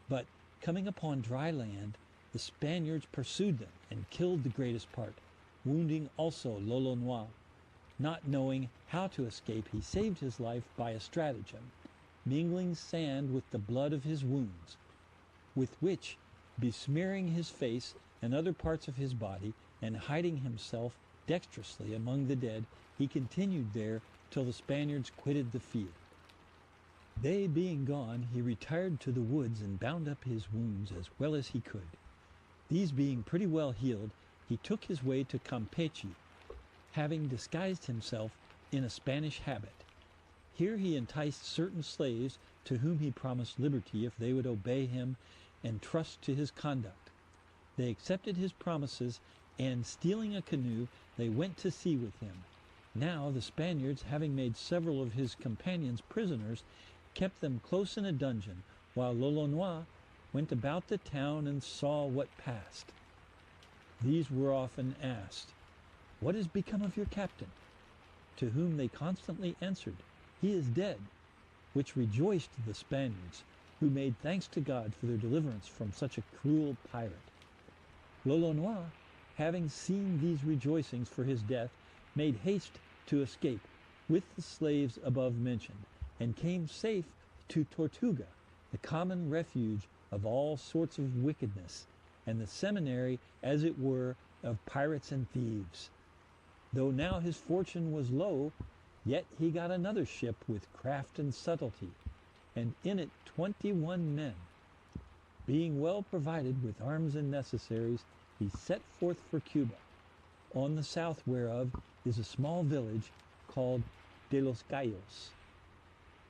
but coming upon dry land, the Spaniards pursued them and killed the greatest part, wounding also Lolonois. Not knowing how to escape, he saved his life by a stratagem, mingling sand with the blood of his wounds, with which, besmearing his face and other parts of his body, and hiding himself dexterously among the dead, he continued there till the Spaniards quitted the field. They being gone, he retired to the woods and bound up his wounds as well as he could. These being pretty well healed, he took his way to Campeche, having disguised himself in a Spanish habit. Here he enticed certain slaves to whom he promised liberty if they would obey him and trust to his conduct. They accepted his promises, and stealing a canoe, they went to sea with him. Now the Spaniards, having made several of his companions prisoners, kept them close in a dungeon, while Lolonois went about the town and saw what passed. These were often asked, "What has become of your captain?" To whom they constantly answered, "He is dead," which rejoiced the Spaniards, who made thanks to God for their deliverance from such a cruel pirate. Lolonois, having seen these rejoicings for his death, made haste to escape with the slaves above mentioned, and came safe to Tortuga, the common refuge of all sorts of wickedness, and the seminary, as it were, of pirates and thieves. Though now his fortune was low, yet he got another ship with craft and subtlety, and in it 21 men. Being well provided with arms and necessaries, he set forth for Cuba, on the south whereof is a small village called De los Gallos.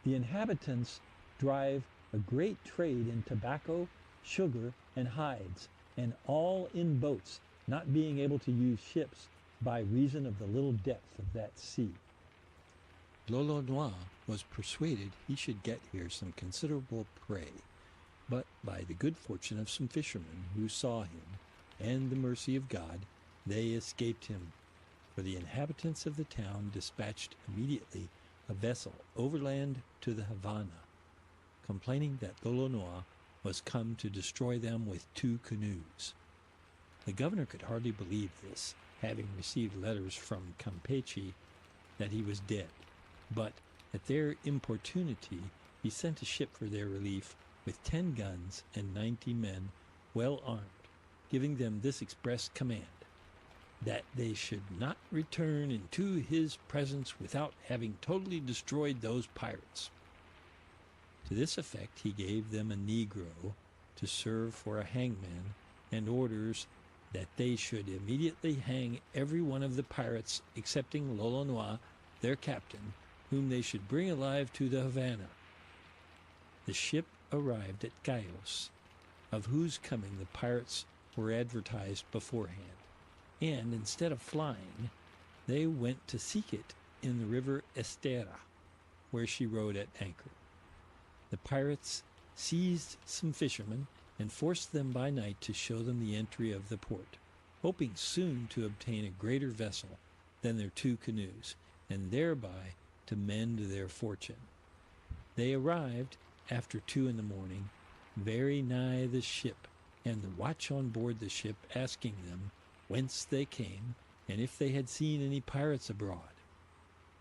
The inhabitants drive a great trade in tobacco, sugar, and hides, and all in boats, not being able to use ships by reason of the little depth of that sea. Lolonois was persuaded he should get here some considerable prey, but by the good fortune of some fishermen who saw him, and the mercy of God, they escaped him, for the inhabitants of the town dispatched immediately a vessel overland to the Havana, complaining that Lolonois was come to destroy them with 2 canoes. The governor could hardly believe this, having received letters from Campeche that he was dead. but at their importunity he sent a ship for their relief with 10 guns and 90 men well armed, giving them this express command, that they should not return into his presence without having totally destroyed those pirates. To this effect he gave them a Negro to serve for a hangman, and orders that they should immediately hang every one of the pirates excepting Lolonois, their captain, whom they should bring alive to the Havana. The ship arrived at Cayos, of whose coming the pirates were advertised beforehand, and instead of flying, they went to seek it in the river Estera, where she rode at anchor. The pirates seized some fishermen and forced them by night to show them the entry of the port, hoping soon to obtain a greater vessel than their 2 canoes, and thereby to mend their fortune. They arrived after 2 in the morning, very nigh the ship, and the watch on board the ship asking them whence they came, and if they had seen any pirates abroad.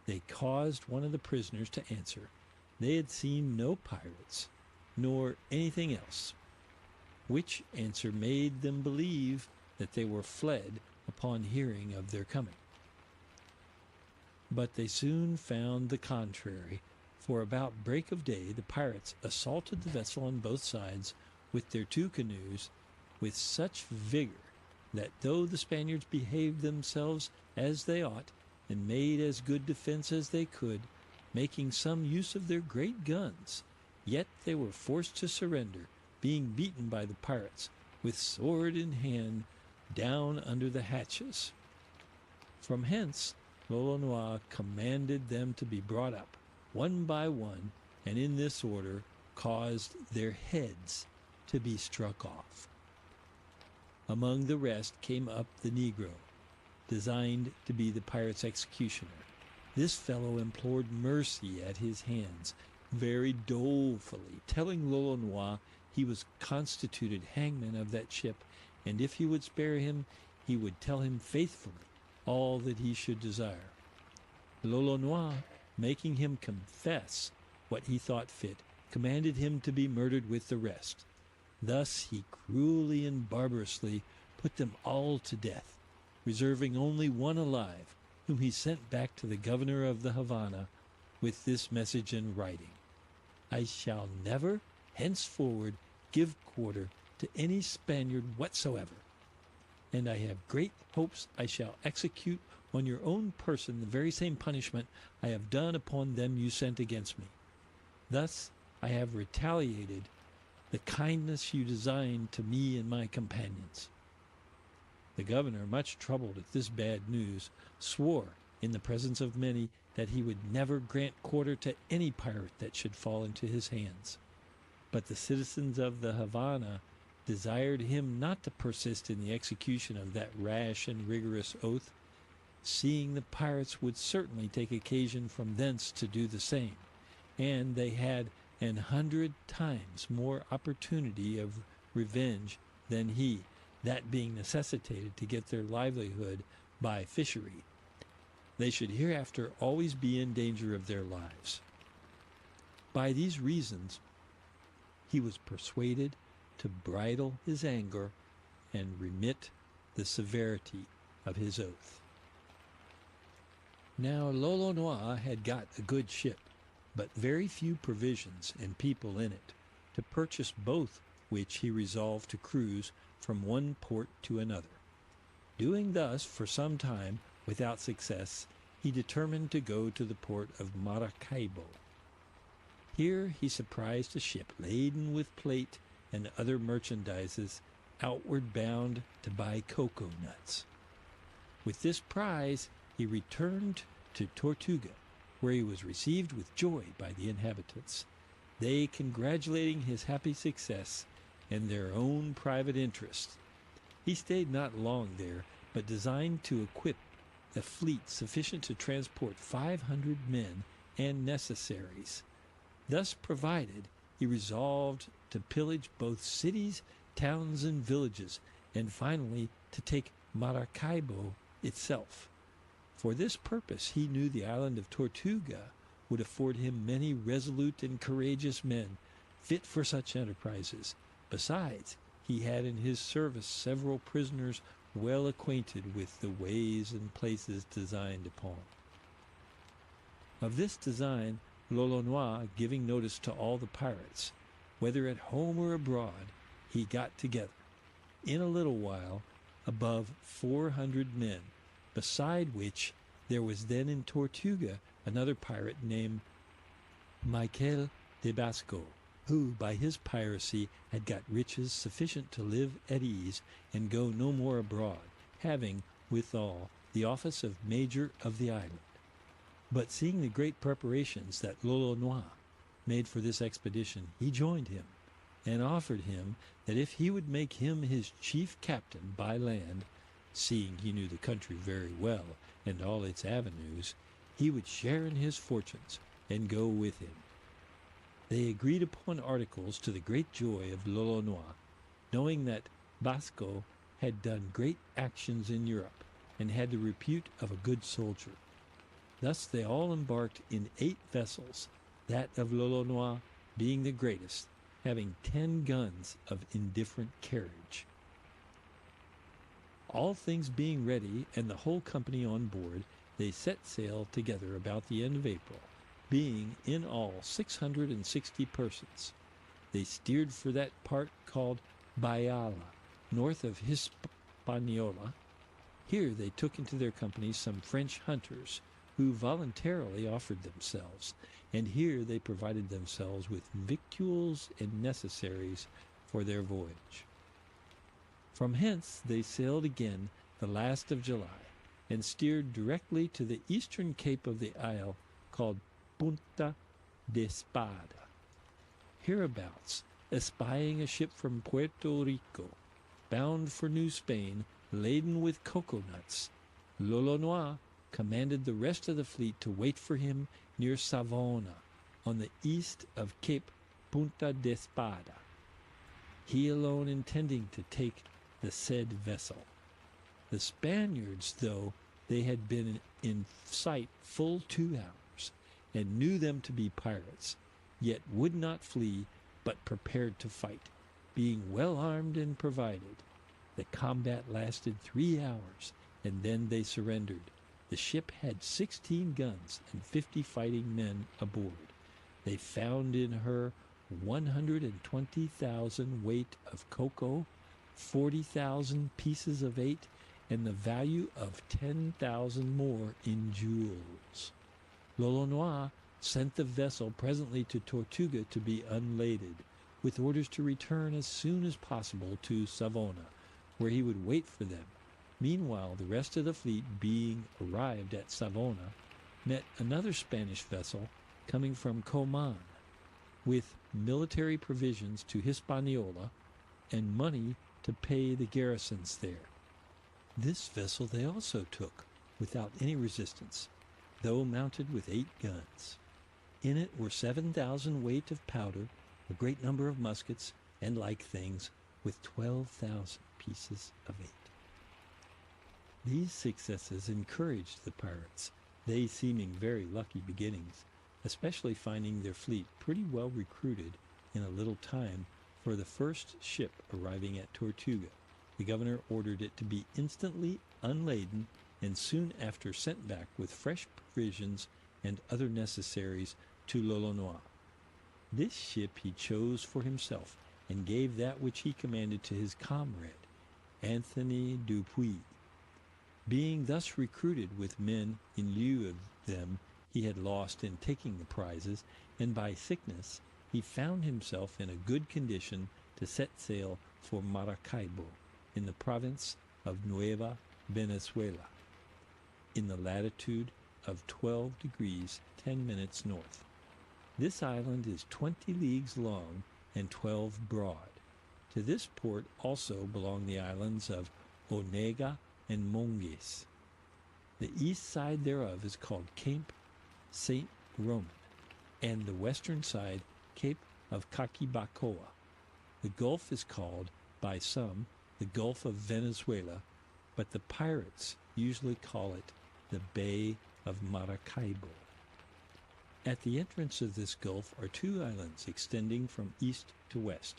They caused one of the prisoners to answer they had seen no pirates, nor anything else, which answer made them believe that they were fled upon hearing of their coming. But they soon found the contrary, for about break of day the pirates assaulted the vessel on both sides with their 2 canoes with such vigor that though the Spaniards behaved themselves as they ought, and made as good defense as they could, making some use of their great guns, yet they were forced to surrender, being beaten by the pirates, with sword in hand, down under the hatches. From hence Lolonois commanded them to be brought up, one by one, and in this order caused their heads to be struck off. Among the rest came up the Negro, designed to be the pirate's executioner. This fellow implored mercy at his hands, very dolefully, telling Lolonois he was constituted hangman of that ship, and if he would spare him, he would tell him faithfully all that he should desire. Lolonois, making him confess what he thought fit, commanded him to be murdered with the rest. Thus he cruelly and barbarously put them all to death, reserving only one alive, whom he sent back to the governor of the Havana with this message in writing: I shall never henceforward give quarter to any Spaniard whatsoever, and I have great hopes I shall execute on your own person the very same punishment I have done upon them you sent against me. Thus I have retaliated the kindness you designed to me and my companions. The governor, much troubled at this bad news, swore in the presence of many that he would never grant quarter to any pirate that should fall into his hands. But the citizens of the Havana desired him not to persist in the execution of that rash and rigorous oath, seeing the pirates would certainly take occasion from thence to do the same, and they had 100 times more opportunity of revenge than he, that being necessitated to get their livelihood by fishery. They should hereafter always be in danger of their lives. By these reasons he was persuaded to bridle his anger and remit the severity of his oath. Now Lolonois had got a good ship, but very few provisions and people in it, to purchase both which he resolved to cruise from one port to another. Doing thus for some time without success, he determined to go to the port of Maracaibo. Here he surprised a ship laden with plate and other merchandises, outward bound to buy cocoa nuts. With this prize he returned to Tortuga, where he was received with joy by the inhabitants, they congratulating his happy success and their own private interest. He stayed not long there, but designed to equip a fleet sufficient to transport 500 men and necessaries. Thus provided, he resolved to pillage both cities, towns, and villages, and finally to take Maracaibo itself. For this purpose he knew the island of Tortuga would afford him many resolute and courageous men, fit for such enterprises. Besides, he had in his service several prisoners well acquainted with the ways and places designed upon. Of this design, Lolonois, giving notice to all the pirates, whether at home or abroad, he got together, in a little while, above 400 men, beside which there was then in Tortuga another pirate named Michael de Basco, who by his piracy had got riches sufficient to live at ease and go no more abroad, having, withal, the office of major of the island. But seeing the great preparations that Lolonois made for this expedition, he joined him, and offered him that if he would make him his chief captain by land, seeing he knew the country very well and all its avenues, he would share in his fortunes and go with him. They agreed upon articles to the great joy of Lolonois, knowing that Basco had done great actions in Europe and had the repute of a good soldier. Thus they all embarked in 8 vessels, that of Lolonois being the greatest, having 10 guns of indifferent carriage. All things being ready and the whole company on board, they set sail together about the end of April, being in all 660 persons. They steered for that part called Bayala, north of Hispaniola. Here they took into their company some French hunters, who voluntarily offered themselves, and here they provided themselves with victuals and necessaries for their voyage. From hence they sailed again the last of July, and steered directly to the eastern cape of the isle called Punta de Espada. Hereabouts, espying a ship from Puerto Rico, bound for New Spain, laden with cocoa-nuts, Lolonois commanded the rest of the fleet to wait for him near Savona, on the east of Cape Punta de Espada, he alone intending to take the said vessel. The Spaniards, though they had been in sight full 2 hours, and knew them to be pirates, yet would not flee, but prepared to fight, being well armed and provided. The combat lasted 3 hours, and then they surrendered. The ship had 16 guns and 50 fighting men aboard. They found in her 120,000 weight of cocoa, 40,000 pieces of 8, and the value of 10,000 more in jewels. Lolonois sent the vessel presently to Tortuga to be unladed, with orders to return as soon as possible to Savona, where he would wait for them. Meanwhile, the rest of the fleet, being arrived at Savona, met another Spanish vessel coming from Coman, with military provisions to Hispaniola and money to pay the garrisons there. This vessel they also took, without any resistance, though mounted with 8 guns. In it were 7,000 weight of powder, a great number of muskets, and like things, with 12,000 pieces of 8. These successes encouraged the pirates, they seeming very lucky beginnings, especially finding their fleet pretty well recruited in a little time. For the first ship arriving at Tortuga, the governor ordered it to be instantly unladen and soon after sent back with fresh provisions and other necessaries to Lolonois. This ship he chose for himself, and gave that which he commanded to his comrade, Anthony Dupuy. Being thus recruited with men in lieu of them he had lost in taking the prizes, and by sickness, he found himself in a good condition to set sail for Maracaibo, in the province of Nueva Venezuela, in the latitude of 12 degrees 10 minutes north. This island is 20 leagues long and 12 broad. To this port also belong the islands of Onega and Monges. The east side thereof is called Cape St. Roman, and the western side Cape of Caquibacoa. The gulf is called, by some, the Gulf of Venezuela, but the pirates usually call it the Bay of Maracaibo. At the entrance of this gulf are two islands extending from east to west.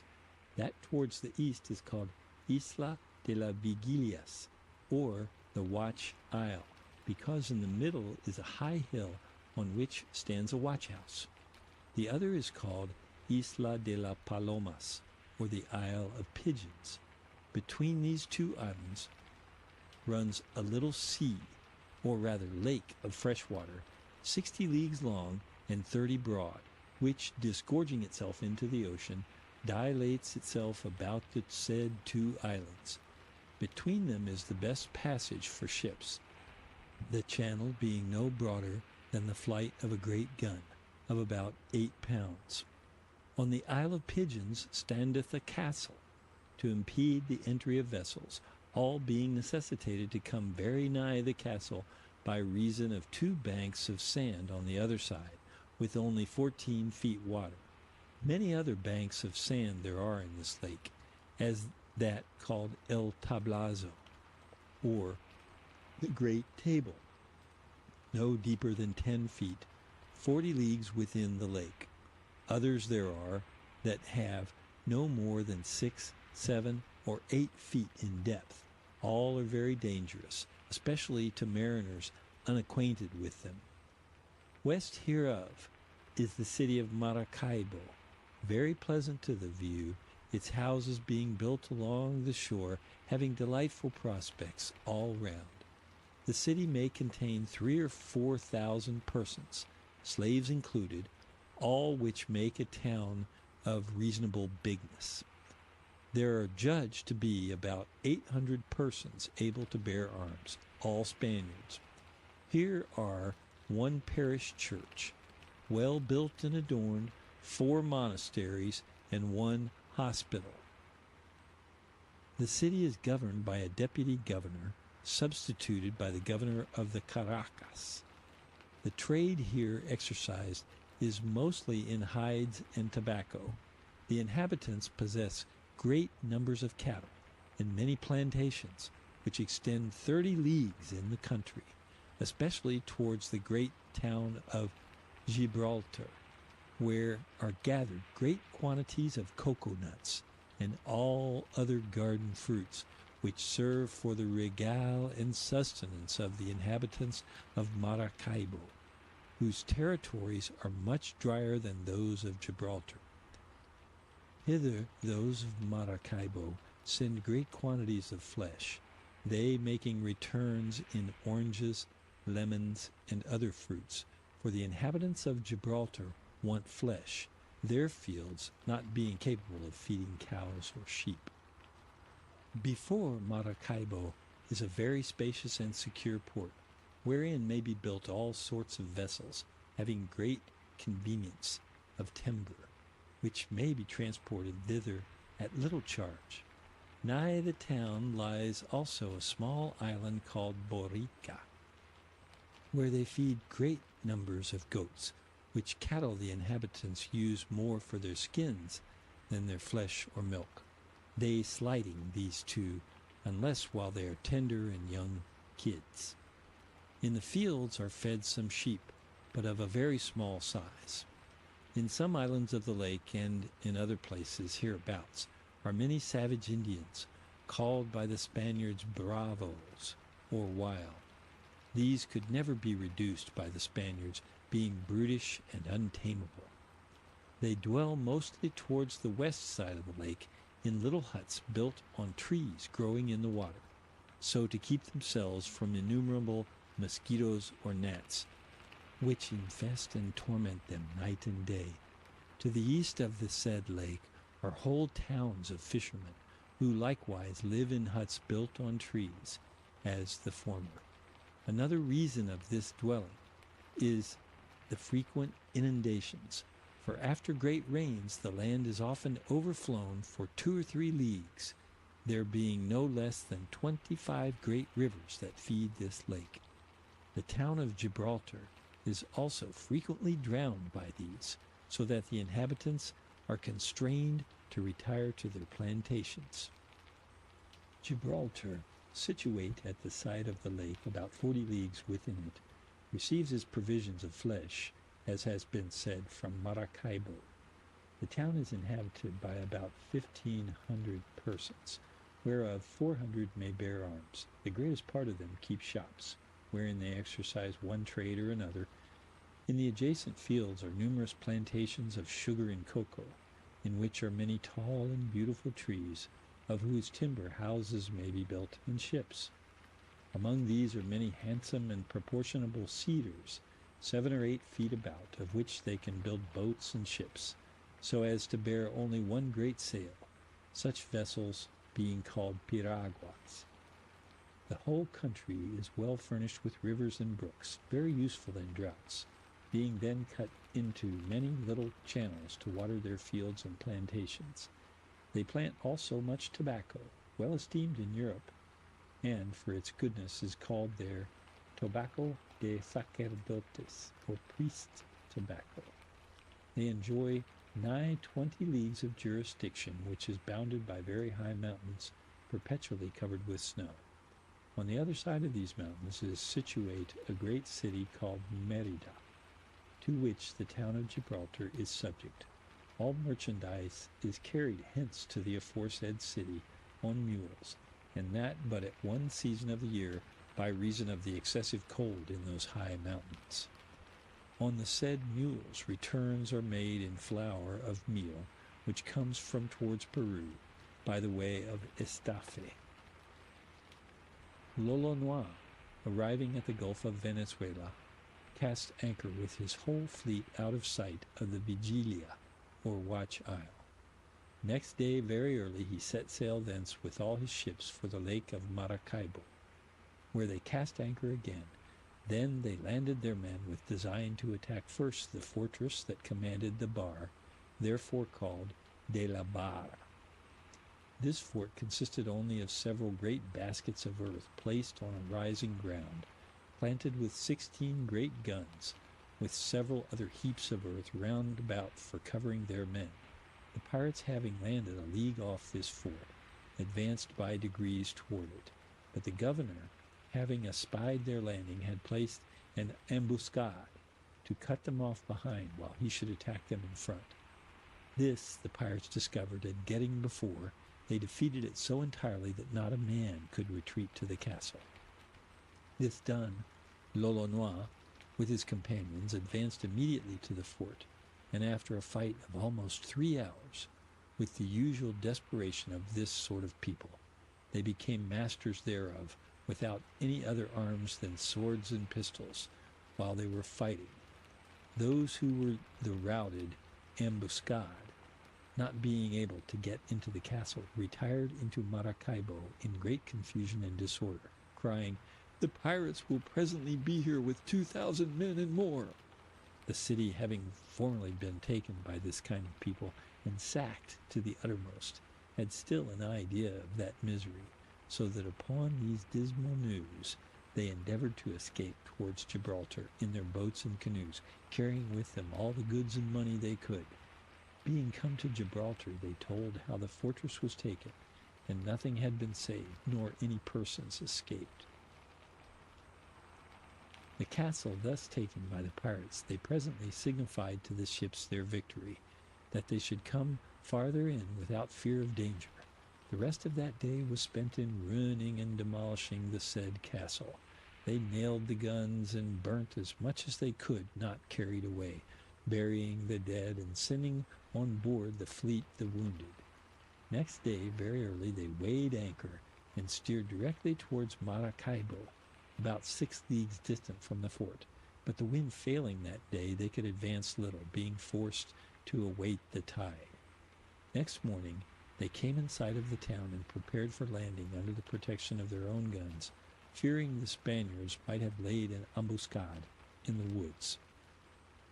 That towards the east is called Isla de las Vigilias, or the Watch Isle, because in the middle is a high hill on which stands a watch house. The other is called Isla de las Palomas, or the Isle of Pigeons. Between these two islands runs a little sea, or rather lake of fresh water, 60 leagues long and 30 broad, which, disgorging itself into the ocean, dilates itself about the said two islands. Between them is the best passage for ships, the channel being no broader than the flight of a great gun, of about 8 pounds. On the Isle of Pigeons standeth a castle, to impede the entry of vessels, all being necessitated to come very nigh the castle by reason of 2 banks of sand on the other side, with only 14 feet water. Many other banks of sand there are in this lake, as that called El Tablazo, or the Great Table, no deeper than 10 feet, 40 leagues within the lake. Others there are that have no more than 6, 7, or 8 feet in depth. All are very dangerous, especially to mariners unacquainted with them. West hereof is the city of Maracaibo, very pleasant to the view, its houses being built along the shore, having delightful prospects all round. The city may contain 3,000 or 4,000 persons, slaves included, all which make a town of reasonable bigness. There are judged to be about 800 persons able to bear arms, all Spaniards. Here are 1 parish church, well built and adorned, 4 monasteries, and 1 hospital. The city is governed by a deputy governor, substituted by the governor of the Caracas. The trade here exercised is mostly in hides and tobacco. The inhabitants possess great numbers of cattle and many plantations, which extend 30 leagues in the country, especially towards the great town of Gibraltar, where are gathered great quantities of cocoa nuts and all other garden fruits, which serve for the regale and sustenance of the inhabitants of Maracaibo, whose territories are much drier than those of Gibraltar. Hither those of Maracaibo send great quantities of flesh, they making returns in oranges, lemons, and other fruits, for the inhabitants of Gibraltar want flesh, their fields not being capable of feeding cows or sheep. Before Maracaibo is a very spacious and secure port, wherein may be built all sorts of vessels, having great convenience of timber, which may be transported thither at little charge. Nigh the town lies also a small island called Borica, where they feed great numbers of goats, which cattle the inhabitants use more for their skins than their flesh or milk, they slighting these two, unless while they are tender and young kids. In the fields are fed some sheep, but of a very small size. In some islands of the lake and in other places hereabouts are many savage Indians, called by the Spaniards bravos, or wild. These could never be reduced by the Spaniards, being brutish and untamable. They dwell mostly towards the west side of the lake in little huts built on trees growing in the water, so to keep themselves from innumerable mosquitoes or gnats, which infest and torment them night and day. To the east of the said lake are whole towns of fishermen, who likewise live in huts built on trees, as the former. Another reason of this dwelling is the frequent inundations, for after great rains the land is often overflown for 2 or 3 leagues, there being no less than 25 great rivers that feed this lake. The town of Gibraltar is also frequently drowned by these, so that the inhabitants are constrained to retire to their plantations. Gibraltar, situate at the side of the lake about 40 leagues within it, receives its provisions of flesh as has been said, from Maracaibo. The town is inhabited by about 1,500 persons, whereof 400 may bear arms. The greatest part of them keep shops, wherein they exercise one trade or another. In the adjacent fields are numerous plantations of sugar and cocoa, in which are many tall and beautiful trees, of whose timber houses may be built and ships. Among these are many handsome and proportionable cedars, 7 or 8 feet about, of which they can build boats and ships, so as to bear only one great sail, such vessels being called piraguas. The whole country is well furnished with rivers and brooks, very useful in droughts, being then cut into many little channels to water their fields and plantations. They plant also much tobacco, well esteemed in Europe, and for its goodness is called there tobacco de sacerdotes, or priest tobacco. They enjoy nigh 20 leagues of jurisdiction, which is bounded by very high mountains, perpetually covered with snow. On the other side of these mountains is situate a great city called Merida, to which the town of Gibraltar is subject. All merchandise is carried hence to the aforesaid city on mules, and that but at one season of the year, by reason of the excessive cold in those high mountains. On the said mules returns are made in flour of meal, which comes from towards Peru, by the way of Estafe. Lolonois, arriving at the Gulf of Venezuela, cast anchor with his whole fleet out of sight of the Vigilia, or Watch Isle. Next day very early he set sail thence with all his ships for the lake of Maracaibo, where they cast anchor again. Then they landed their men with design to attack first the fortress that commanded the bar, therefore called de la Barra. This fort consisted only of several great baskets of earth placed on a rising ground, planted with 16 great guns, with several other heaps of earth round about for covering their men. The pirates, having landed a league off this fort, advanced by degrees toward it, but the governor, having espied their landing, had placed an ambuscade to cut them off behind while he should attack them in front. This the pirates discovered, and getting before, they defeated it so entirely that not a man could retreat to the castle. This done, Lolonois, with his companions, advanced immediately to the fort, and after a fight of almost 3 hours, with the usual desperation of this sort of people, they became masters thereof, without any other arms than swords and pistols, while they were fighting. Those who were the routed ambuscade, not being able to get into the castle, retired into Maracaibo in great confusion and disorder, crying, "The pirates will presently be here with 2,000 men and more." The city having formerly been taken by this kind of people and sacked to the uttermost, had still an idea of that misery, so that upon these dismal news they endeavored to escape towards Gibraltar in their boats and canoes, carrying with them all the goods and money they could. Being come to Gibraltar, they told how the fortress was taken, and nothing had been saved, nor any persons escaped. The castle thus taken by the pirates, they presently signified to the ships their victory, that they should come farther in without fear of danger. The rest of that day was spent in ruining and demolishing the said castle. They nailed the guns and burnt as much as they could not carried away, burying the dead and sending on board the fleet the wounded. Next day, very early, they weighed anchor and steered directly towards Maracaibo, about 6 leagues distant from the fort. But the wind failing that day, they could advance little, being forced to await the tide. Next morning, they came in sight of the town and prepared for landing under the protection of their own guns, fearing the Spaniards might have laid an ambuscade in the woods.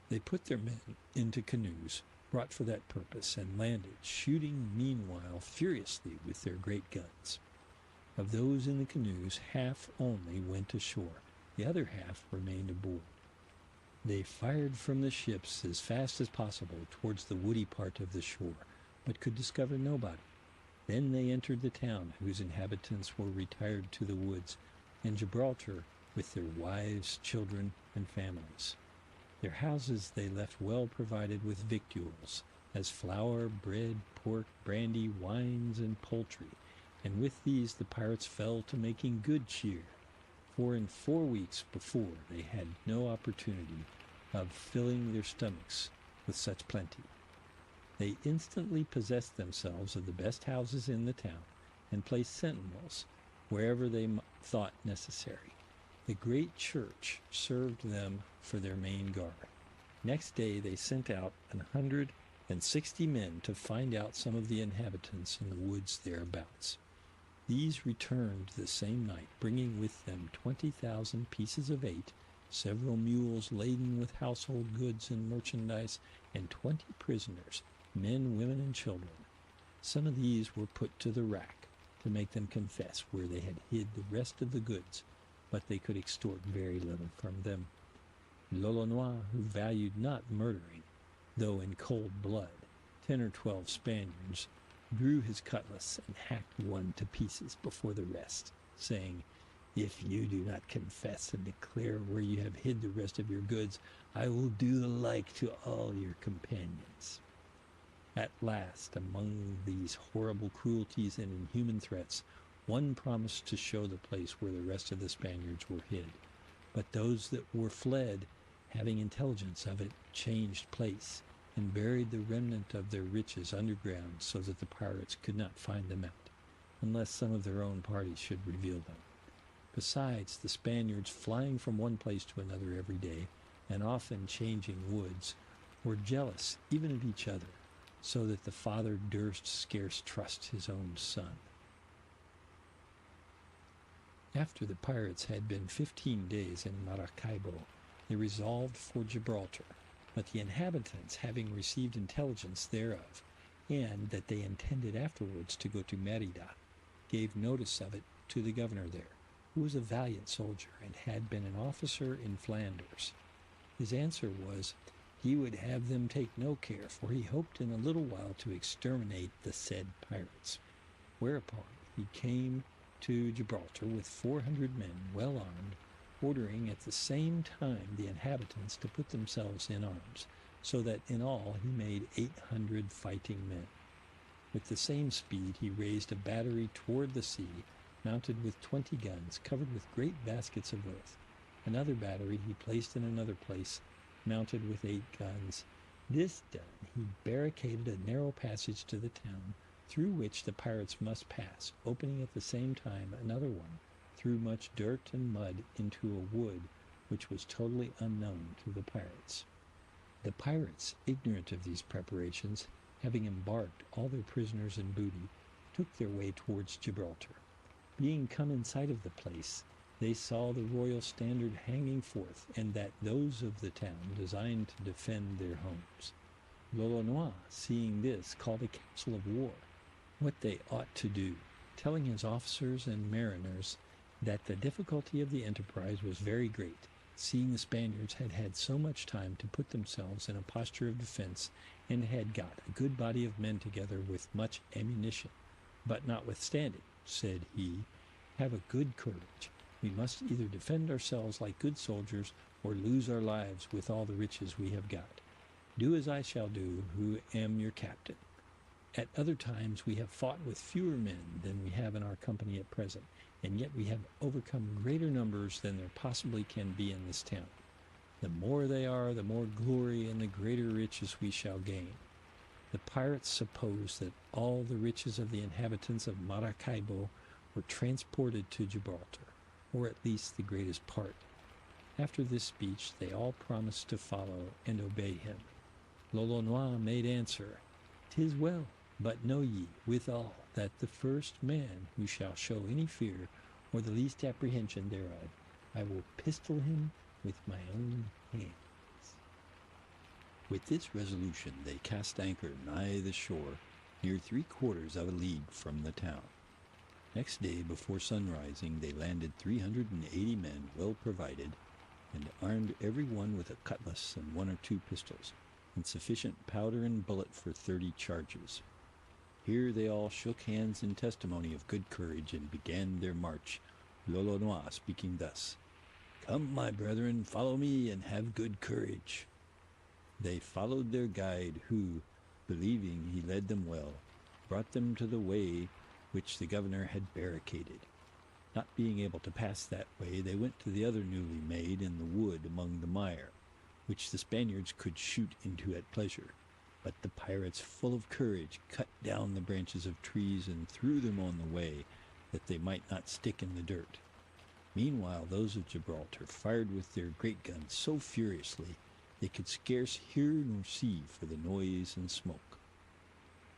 They put their men into canoes, brought for that purpose, and landed, shooting meanwhile furiously with their great guns. Of those in the canoes, half only went ashore, the other half remained aboard. They fired from the ships as fast as possible towards the woody part of the shore, but could discover nobody. Then they entered the town, whose inhabitants were retired to the woods, and Gibraltar with their wives, children, and families. Their houses they left well provided with victuals, as flour, bread, pork, brandy, wines, and poultry, and with these the pirates fell to making good cheer, for in 4 weeks before they had no opportunity of filling their stomachs with such plenty. They instantly possessed themselves of the best houses in the town, and placed sentinels wherever they thought necessary. The great church served them for their main guard. Next day they sent out 160 men to find out some of the inhabitants in the woods thereabouts. These returned the same night, bringing with them 20,000 pieces of eight, several mules laden with household goods and merchandise, and 20 prisoners, men, women, and children. Some of these were put to the rack to make them confess where they had hid the rest of the goods, but they could extort very little from them. L'Olonois, who valued not murdering, though in cold blood, 10 or 12 Spaniards, drew his cutlass and hacked one to pieces before the rest, saying, "If you do not confess and declare where you have hid the rest of your goods, I will do the like to all your companions." At last, among these horrible cruelties and inhuman threats, one promised to show the place where the rest of the Spaniards were hid. But those that were fled, having intelligence of it, changed place, and buried the remnant of their riches underground, so that the pirates could not find them out, unless some of their own party should reveal them. Besides, the Spaniards, flying from one place to another every day, and often changing woods, were jealous even of each other, so that the father durst scarce trust his own son. After the pirates had been 15 days in Maracaibo, they resolved for Gibraltar, but the inhabitants, having received intelligence thereof, and that they intended afterwards to go to Merida, gave notice of it to the governor there, who was a valiant soldier, and had been an officer in Flanders. His answer was, he would have them take no care, for he hoped in a little while to exterminate the said pirates. Whereupon he came to Gibraltar with 400 men well armed, ordering at the same time the inhabitants to put themselves in arms, so that in all he made 800 fighting men. With the same speed he raised a battery toward the sea, mounted with 20 guns, covered with great baskets of earth. Another battery he placed in another place, mounted with 8 guns. This done, he barricaded a narrow passage to the town, through which the pirates must pass, opening at the same time another one, through much dirt and mud, into a wood which was totally unknown to the pirates. The pirates, ignorant of these preparations, having embarked all their prisoners and booty, took their way towards Gibraltar. Being come in sight of the place, they saw the royal standard hanging forth, and that those of the town designed to defend their homes. L'Olonois, seeing this, called a council of war, what they ought to do, telling his officers and mariners that the difficulty of the enterprise was very great, seeing the Spaniards had had so much time to put themselves in a posture of defense, and had got a good body of men together with much ammunition. But notwithstanding, said he, have a good courage. We must either defend ourselves like good soldiers, or lose our lives with all the riches we have got. Do as I shall do, who am your captain. At other times we have fought with fewer men than we have in our company at present, and yet we have overcome greater numbers than there possibly can be in this town. The more they are, the more glory and the greater riches we shall gain. The pirates supposed that all the riches of the inhabitants of Maracaibo were transported to Gibraltar, or at least the greatest part. After this speech they all promised to follow and obey him. L'Olonois made answer, "'Tis well, but know ye withal that the first man who shall show any fear or the least apprehension thereof, I will pistol him with my own hands." With this resolution they cast anchor nigh the shore, near 3/4 of a league from the town. Next day, before sunrising, they landed 380 men well provided, and armed every one with a cutlass and 1 or 2 pistols, and sufficient powder and bullet for 30 charges. Here they all shook hands in testimony of good courage, and began their march, L'Olonois speaking thus: "Come, my brethren, follow me, and have good courage. They followed their guide, who, believing he led them well, brought them to the way which the governor had barricaded. Not being able to pass that way, they went to the other newly made in the wood among the mire, which the Spaniards could shoot into at pleasure. But the pirates, full of courage, cut down the branches of trees and threw them on the way, that they might not stick in the dirt. Meanwhile, those of Gibraltar fired with their great guns so furiously they could scarce hear nor see for the noise and smoke.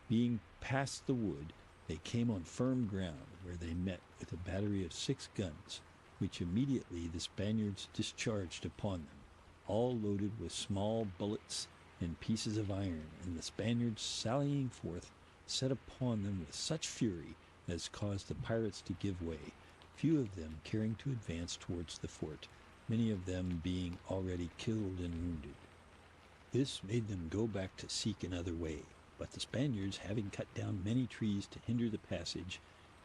Being past the wood, they came on firm ground, where they met with a battery of 6 guns, which immediately the Spaniards discharged upon them, all loaded with small bullets and pieces of iron, and the Spaniards, sallying forth, set upon them with such fury as caused the pirates to give way, few of them caring to advance towards the fort, many of them being already killed and wounded. This made them go back to seek another way, but the Spaniards, having cut down many trees to hinder the passage,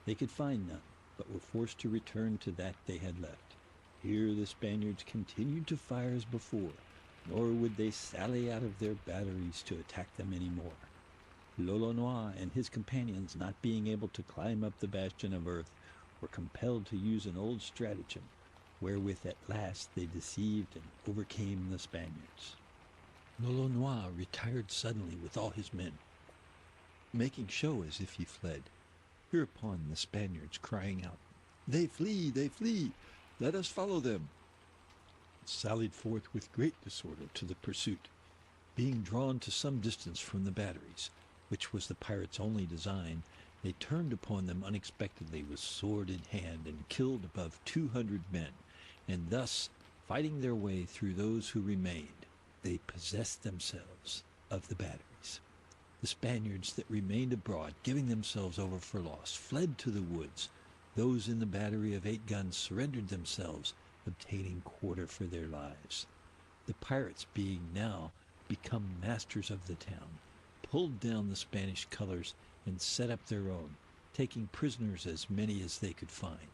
they could find none, but were forced to return to that they had left. Here the Spaniards continued to fire as before, nor would they sally out of their batteries to attack them any more. L'Olonois and his companions, not being able to climb up the bastion of earth, were compelled to use an old stratagem, wherewith at last they deceived and overcame the Spaniards. L'Olonois retired suddenly with all his men, making show as if he fled. Hereupon the Spaniards, crying out, "They flee! They flee! Let us follow them!" sallied forth with great disorder to the pursuit. Being drawn to some distance from the batteries, which was the pirates' only design, they turned upon them unexpectedly with sword in hand, and killed above 200 men, and thus, fighting their way through those who remained, they possessed themselves of the batteries. The Spaniards that remained abroad, giving themselves over for lost, fled to the woods. Those in the battery of 8 guns surrendered themselves, obtaining quarter for their lives. The pirates, being now become masters of the town, pulled down the Spanish colors and set up their own, taking prisoners as many as they could find.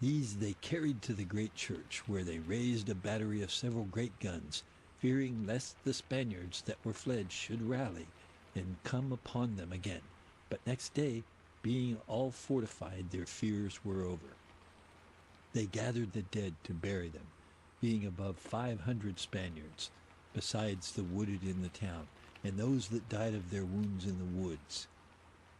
These they carried to the great church, where they raised a battery of several great guns, fearing lest the Spaniards that were fled should rally and come upon them again. But next day, being all fortified, their fears were over. They gathered the dead to bury them, being above 500 Spaniards, besides the wounded in the town, and those that died of their wounds in the woods.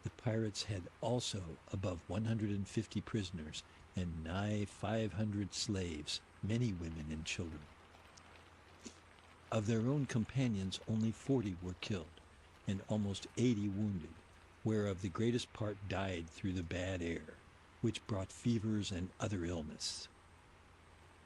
The pirates had also above 150 prisoners, and nigh 500 slaves, many women and children. Of their own companions only 40 were killed, and almost 80 wounded, whereof the greatest part died through the bad air, which brought fevers and other illness.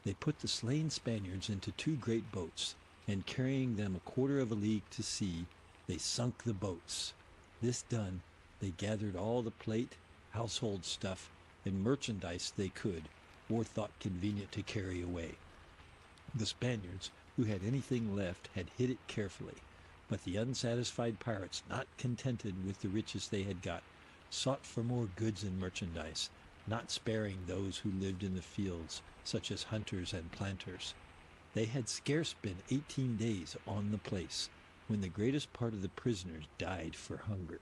They put the slain Spaniards into 2 great boats, and carrying them a quarter of a league to sea, they sunk the boats. This done, they gathered all the plate, household stuff, and merchandise they could, or thought convenient to carry away. The Spaniards, who had anything left, had hid it carefully, but the unsatisfied pirates, not contented with the riches they had got, sought for more goods and merchandise, not sparing those who lived in the fields, such as hunters and planters. They had scarce been 18 days on the place, when the greatest part of the prisoners died for hunger.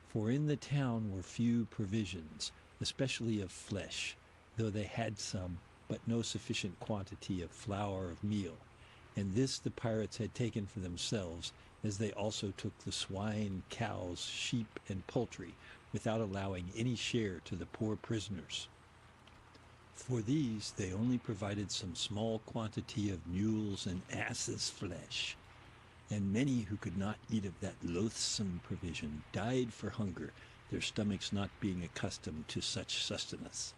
For in the town were few provisions, especially of flesh, though they had some, but no sufficient quantity of flour of meal, and this the pirates had taken for themselves, as they also took the swine, cows, sheep, and poultry, without allowing any share to the poor prisoners. For these they only provided some small quantity of mules' and asses' flesh, and many who could not eat of that loathsome provision died for hunger, their stomachs not being accustomed to such sustenance.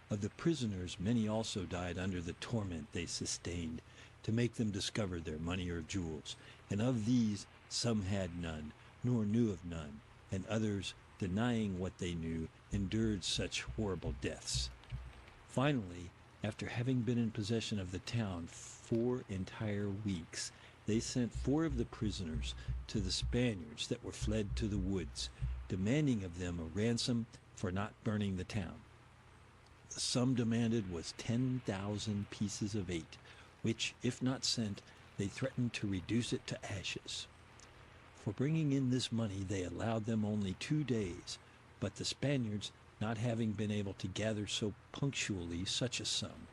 Of the prisoners many also died under the torment they sustained, to make them discover their money or jewels, and of these some had none, nor knew of none, and others, denying what they knew, endured such horrible deaths. Finally, after having been in possession of the town 4 entire weeks, they sent 4 of the prisoners to the Spaniards that were fled to the woods, demanding of them a ransom for not burning the town. The sum demanded was 10,000 pieces of 8, which, if not sent, they threatened to reduce it to ashes. For bringing in this money, they allowed them only 2 days, but the Spaniards, not having been able to gather so punctually such a sum,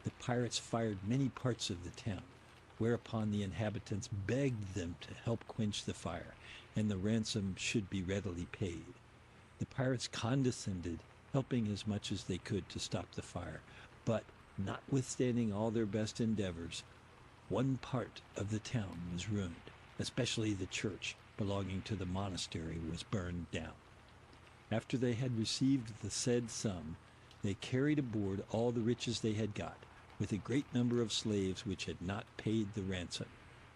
the pirates fired many parts of the town, whereupon the inhabitants begged them to help quench the fire, and the ransom should be readily paid. The pirates condescended, helping as much as they could to stop the fire, but, notwithstanding all their best endeavors, one part of the town was ruined, especially the church belonging to the monastery was burned down. After they had received the said sum, they carried aboard all the riches they had got, with a great number of slaves which had not paid the ransom,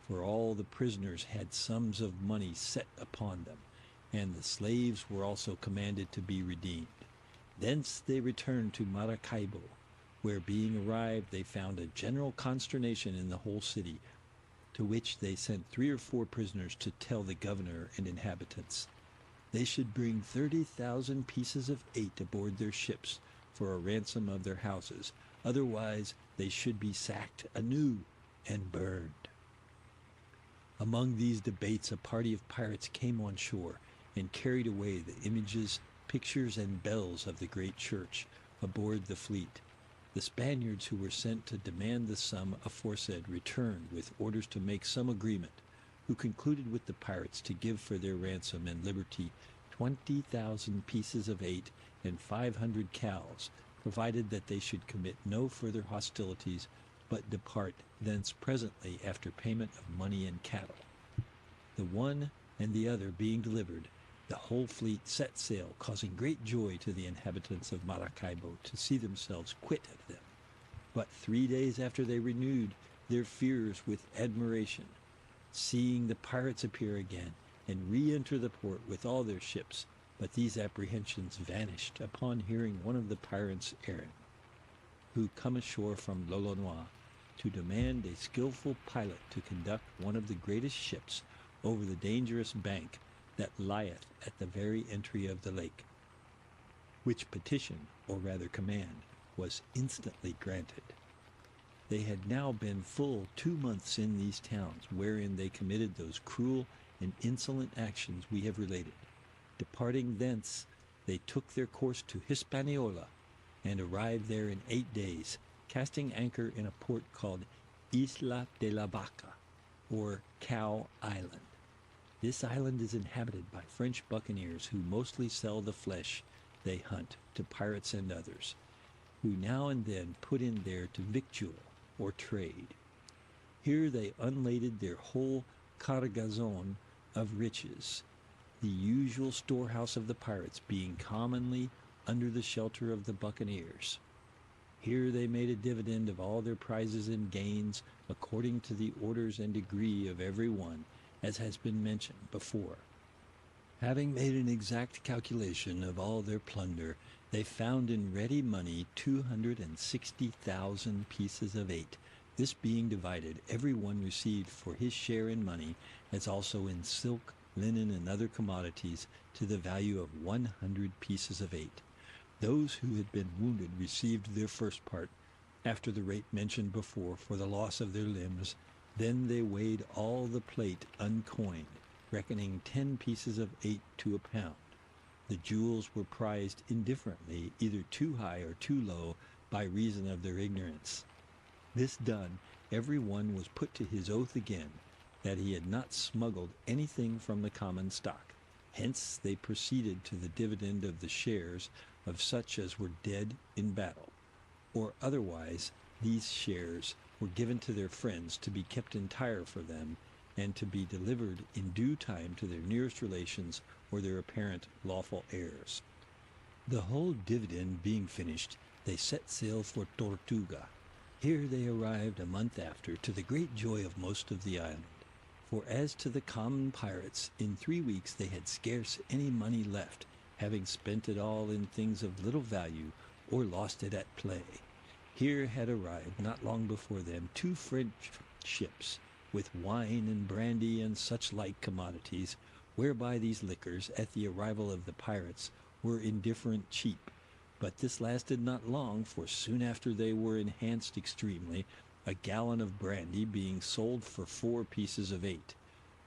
for all the prisoners had sums of money set upon them, and the slaves were also commanded to be redeemed. Thence they returned to Maracaibo, where being arrived they found a general consternation in the whole city, to which they sent 3 or 4 prisoners to tell the governor and inhabitants they should bring 30,000 pieces of 8 aboard their ships for a ransom of their houses, otherwise they should be sacked anew and burned. Among these debates a party of pirates came on shore and carried away the images, pictures, and bells of the great church aboard the fleet. The Spaniards who were sent to demand the sum aforesaid returned with orders to make some agreement, who concluded with the pirates to give for their ransom and liberty 20,000 pieces of 8 and 500 cows, provided that they should commit no further hostilities, but depart thence presently after payment of money and cattle. The one and the other being delivered, the whole fleet set sail, causing great joy to the inhabitants of Maracaibo to see themselves quit of them. But 3 days after they renewed their fears with admiration, seeing the pirates appear again and re-enter the port with all their ships, but these apprehensions vanished upon hearing one of the pirates' errand, who come ashore from Lolonois to demand a skillful pilot to conduct one of the greatest ships over the dangerous bank that lieth at the very entry of the lake, which petition, or rather command, was instantly granted. They had now been full 2 months in these towns, wherein they committed those cruel and insolent actions we have related. Departing thence, they took their course to Hispaniola, and arrived there in 8 days, casting anchor in a port called Isla de la Vaca, or Cow Island. This island is inhabited by French buccaneers who mostly sell the flesh they hunt to pirates and others, who now and then put in there to victual or trade. Here they unladed their whole cargazon of riches, the usual storehouse of the pirates being commonly under the shelter of the buccaneers. Here they made a dividend of all their prizes and gains according to the orders and degree of every one, as has been mentioned before. Having made an exact calculation of all their plunder, they found in ready money 260,000 pieces of 8, this being divided, every one received for his share in money, as also in silk, linen, and other commodities, to the value of 100 pieces of 8. Those who had been wounded received their first part, after the rate mentioned before, for the loss of their limbs. Then they weighed all the plate uncoined, reckoning 10 pieces of 8 to a pound. The jewels were prized indifferently, either too high or too low, by reason of their ignorance. This done, every one was put to his oath again, that he had not smuggled anything from the common stock. Hence they proceeded to the dividend of the shares of such as were dead in battle, or otherwise these shares were given to their friends to be kept entire for them, and to be delivered in due time to their nearest relations or their apparent lawful heirs. The whole dividend being finished, they set sail for Tortuga. Here they arrived a month after, to the great joy of most of the island. For as to the common pirates, in 3 weeks they had scarce any money left, having spent it all in things of little value, or lost it at play. Here had arrived, not long before them, 2 French ships, with wine and brandy and such like commodities, whereby these liquors, at the arrival of the pirates, were indifferent cheap. But this lasted not long, for soon after they were enhanced extremely, a gallon of brandy being sold for 4 pieces of 8.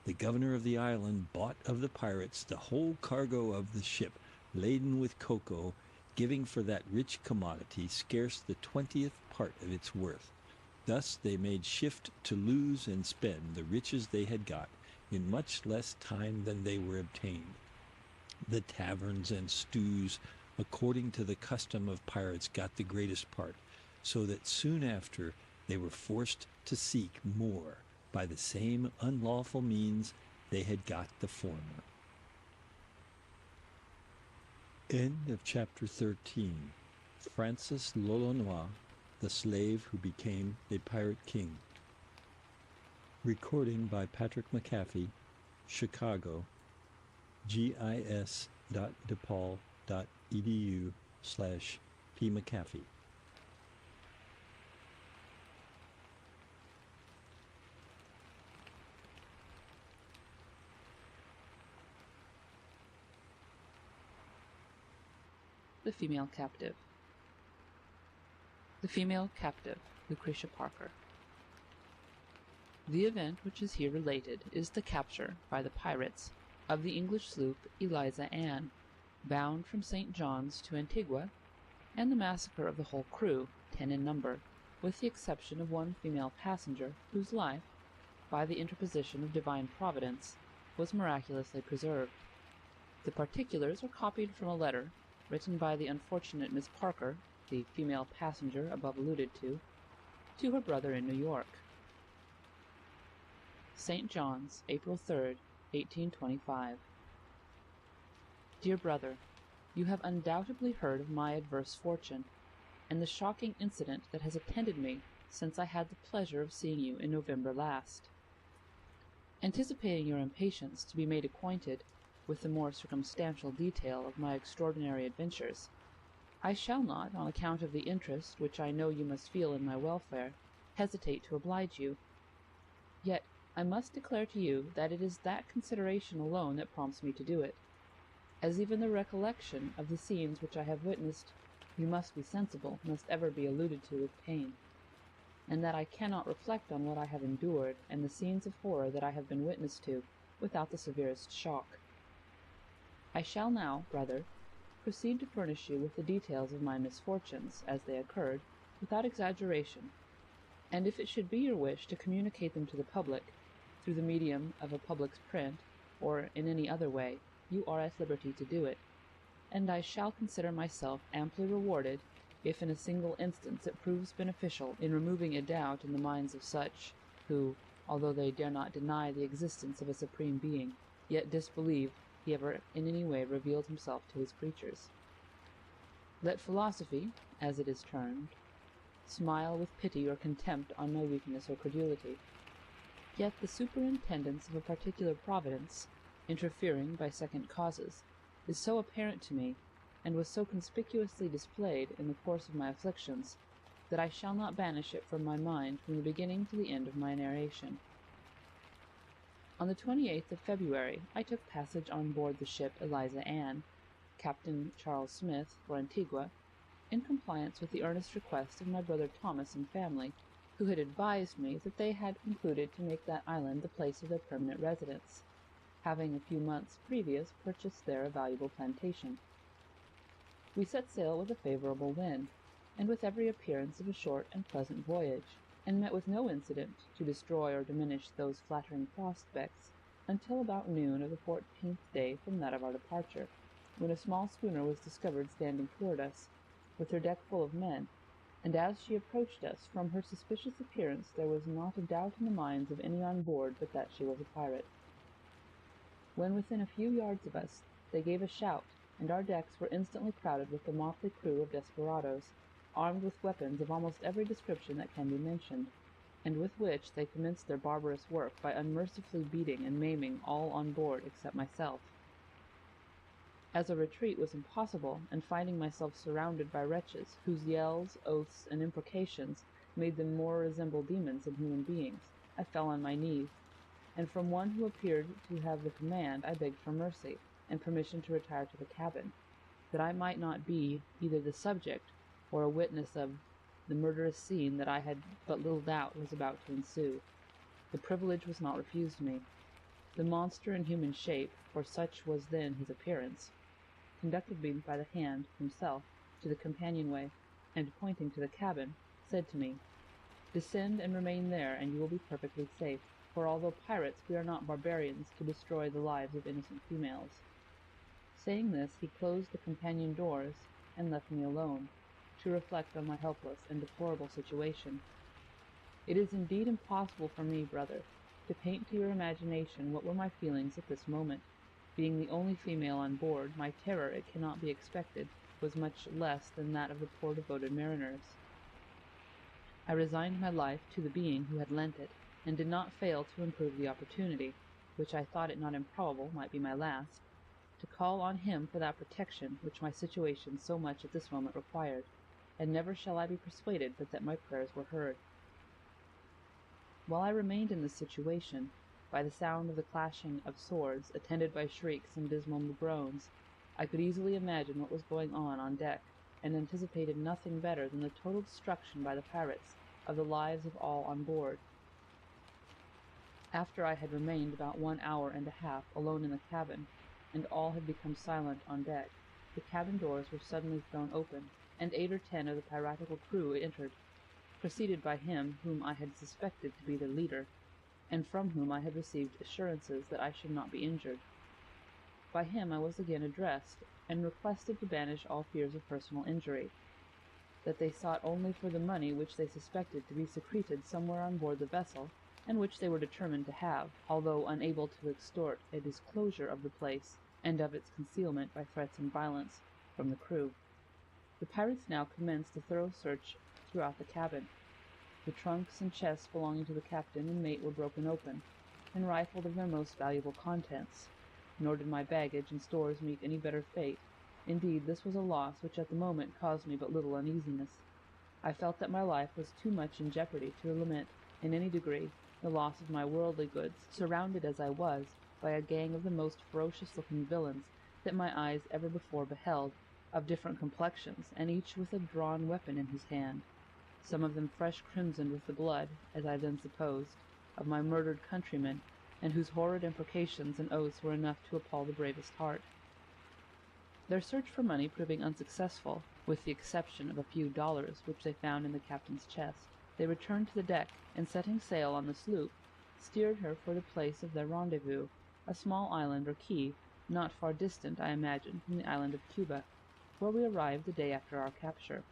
The governor of the island bought of the pirates the whole cargo of the ship, laden with cocoa, giving for that rich commodity scarce the 20th part of its worth. Thus they made shift to lose and spend the riches they had got in much less time than they were obtained. The taverns and stews, according to the custom of pirates, got the greatest part, so that soon after they were forced to seek more by the same unlawful means they had got the former. End of chapter 13. Francis Lolonois, the slave who became a pirate king. Recording by Patrick McAfee, Chicago, gis.depaul.edu/pmcAfee.
The Female Captive. The Female Captive, Lucretia Parker. The event which is here related is the capture by the pirates of the English sloop Eliza Ann, bound from St. John's to Antigua, and the massacre of the whole crew, 10 in number, with the exception of one female passenger whose life, by the interposition of divine providence, was miraculously preserved. The particulars are copied from a letter written by the unfortunate Miss Parker, the female passenger above alluded to her brother in New York. St. John's, April 3rd, 1825. Dear brother, you have undoubtedly heard of my adverse fortune, and the shocking incident that has attended me since I had the pleasure of seeing you in November last. Anticipating your impatience to be made acquainted with the more circumstantial detail of my extraordinary adventures, I shall not, on account of the interest which I know you must feel in my welfare, hesitate to oblige you. Yet I must declare to you that it is that consideration alone that prompts me to do it, as even the recollection of the scenes which I have witnessed, you must be sensible, must ever be alluded to with pain, and that I cannot reflect on what I have endured and the scenes of horror that I have been witness to without the severest shock. I shall now, brother, proceed to furnish you with the details of my misfortunes, as they occurred, without exaggeration, and if it should be your wish to communicate them to the public, through the medium of a public's print, or in any other way, you are at liberty to do it, and I shall consider myself amply rewarded if in a single instance it proves beneficial in removing a doubt in the minds of such who, although they dare not deny the existence of a supreme being, yet disbelieve he ever in any way revealed himself to his creatures. Let philosophy, as it is termed, smile with pity or contempt on my weakness or credulity. Yet the superintendence of a particular providence, interfering by second causes, is so apparent to me, and was so conspicuously displayed in the course of my afflictions, that I shall not banish it from my mind from the beginning to the end of my narration. On the 28th of February I took passage on board the ship Eliza Ann, Captain Charles Smith, for Antigua, in compliance with the earnest request of my brother Thomas and family, who had advised me that they had concluded to make that island the place of their permanent residence, having a few months previous purchased there a valuable plantation. We set sail with a favorable wind, and with every appearance of a short and pleasant voyage, and met with no incident to destroy or diminish those flattering prospects until about noon of the 14th day from that of our departure, when a small schooner was discovered standing toward us, with her deck full of men, and as she approached us, from her suspicious appearance there was not a doubt in the minds of any on board but that she was a pirate. When within a few yards of us, they gave a shout, and our decks were instantly crowded with the motley crew of desperadoes, armed with weapons of almost every description that can be mentioned, and with which they commenced their barbarous work by unmercifully beating and maiming all on board except myself. As a retreat was impossible, and finding myself surrounded by wretches, whose yells, oaths, and imprecations made them more resemble demons than human beings, I fell on my knees, and from one who appeared to have the command I begged for mercy, and permission to retire to the cabin, that I might not be either the subject or a witness of the murderous scene that I had but little doubt was about to ensue. The privilege was not refused me. The monster in human shape, for such was then his appearance, conducted me by the hand himself to the companionway, and pointing to the cabin, said to me, "Descend and remain there, and you will be perfectly safe, for although pirates, we are not barbarians to destroy the lives of innocent females." Saying this, he closed the companion doors and left me alone, to reflect on my helpless and deplorable situation. It is indeed impossible for me, brother, to paint to your imagination what were my feelings at this moment. Being the only female on board, my terror, it cannot be expected, was much less than that of the poor devoted mariners. I resigned my life to the being who had lent it, and did not fail to improve the opportunity, which I thought it not improbable might be my last, to call on him for that protection which my situation so much at this moment required, and never shall I be persuaded but that my prayers were heard. While I remained in this situation, by the sound of the clashing of swords, attended by shrieks and dismal groans, I could easily imagine what was going on deck, and anticipated nothing better than the total destruction by the pirates of the lives of all on board. After I had remained about 1 hour and a half alone in the cabin, and all had become silent on deck, the cabin doors were suddenly thrown open, and 8 or 10 of the piratical crew entered, preceded by him whom I had suspected to be their leader, and from whom I had received assurances that I should not be injured. By him I was again addressed, and requested to banish all fears of personal injury, that they sought only for the money which they suspected to be secreted somewhere on board the vessel, and which they were determined to have, although unable to extort a disclosure of the place, and of its concealment by threats and violence, from the crew. The pirates now commenced a thorough search throughout the cabin. The trunks and chests belonging to the captain and mate were broken open, and rifled of their most valuable contents, nor did my baggage and stores meet any better fate. Indeed, this was a loss which at the moment caused me but little uneasiness. I felt that my life was too much in jeopardy to lament, in any degree, the loss of my worldly goods, surrounded as I was by a gang of the most ferocious-looking villains that my eyes ever before beheld, of different complexions, and each with a drawn weapon in his hand, some of them fresh crimsoned with the blood, as I then supposed, of my murdered countrymen, and whose horrid imprecations and oaths were enough to appall the bravest heart. Their search for money proving unsuccessful, with the exception of a few dollars which they found in the captain's chest, they returned to the deck, and setting sail on the sloop, steered her for the place of their rendezvous, a small island or key, not far distant, I imagine, from the island of Cuba, where we arrived the day after our capture.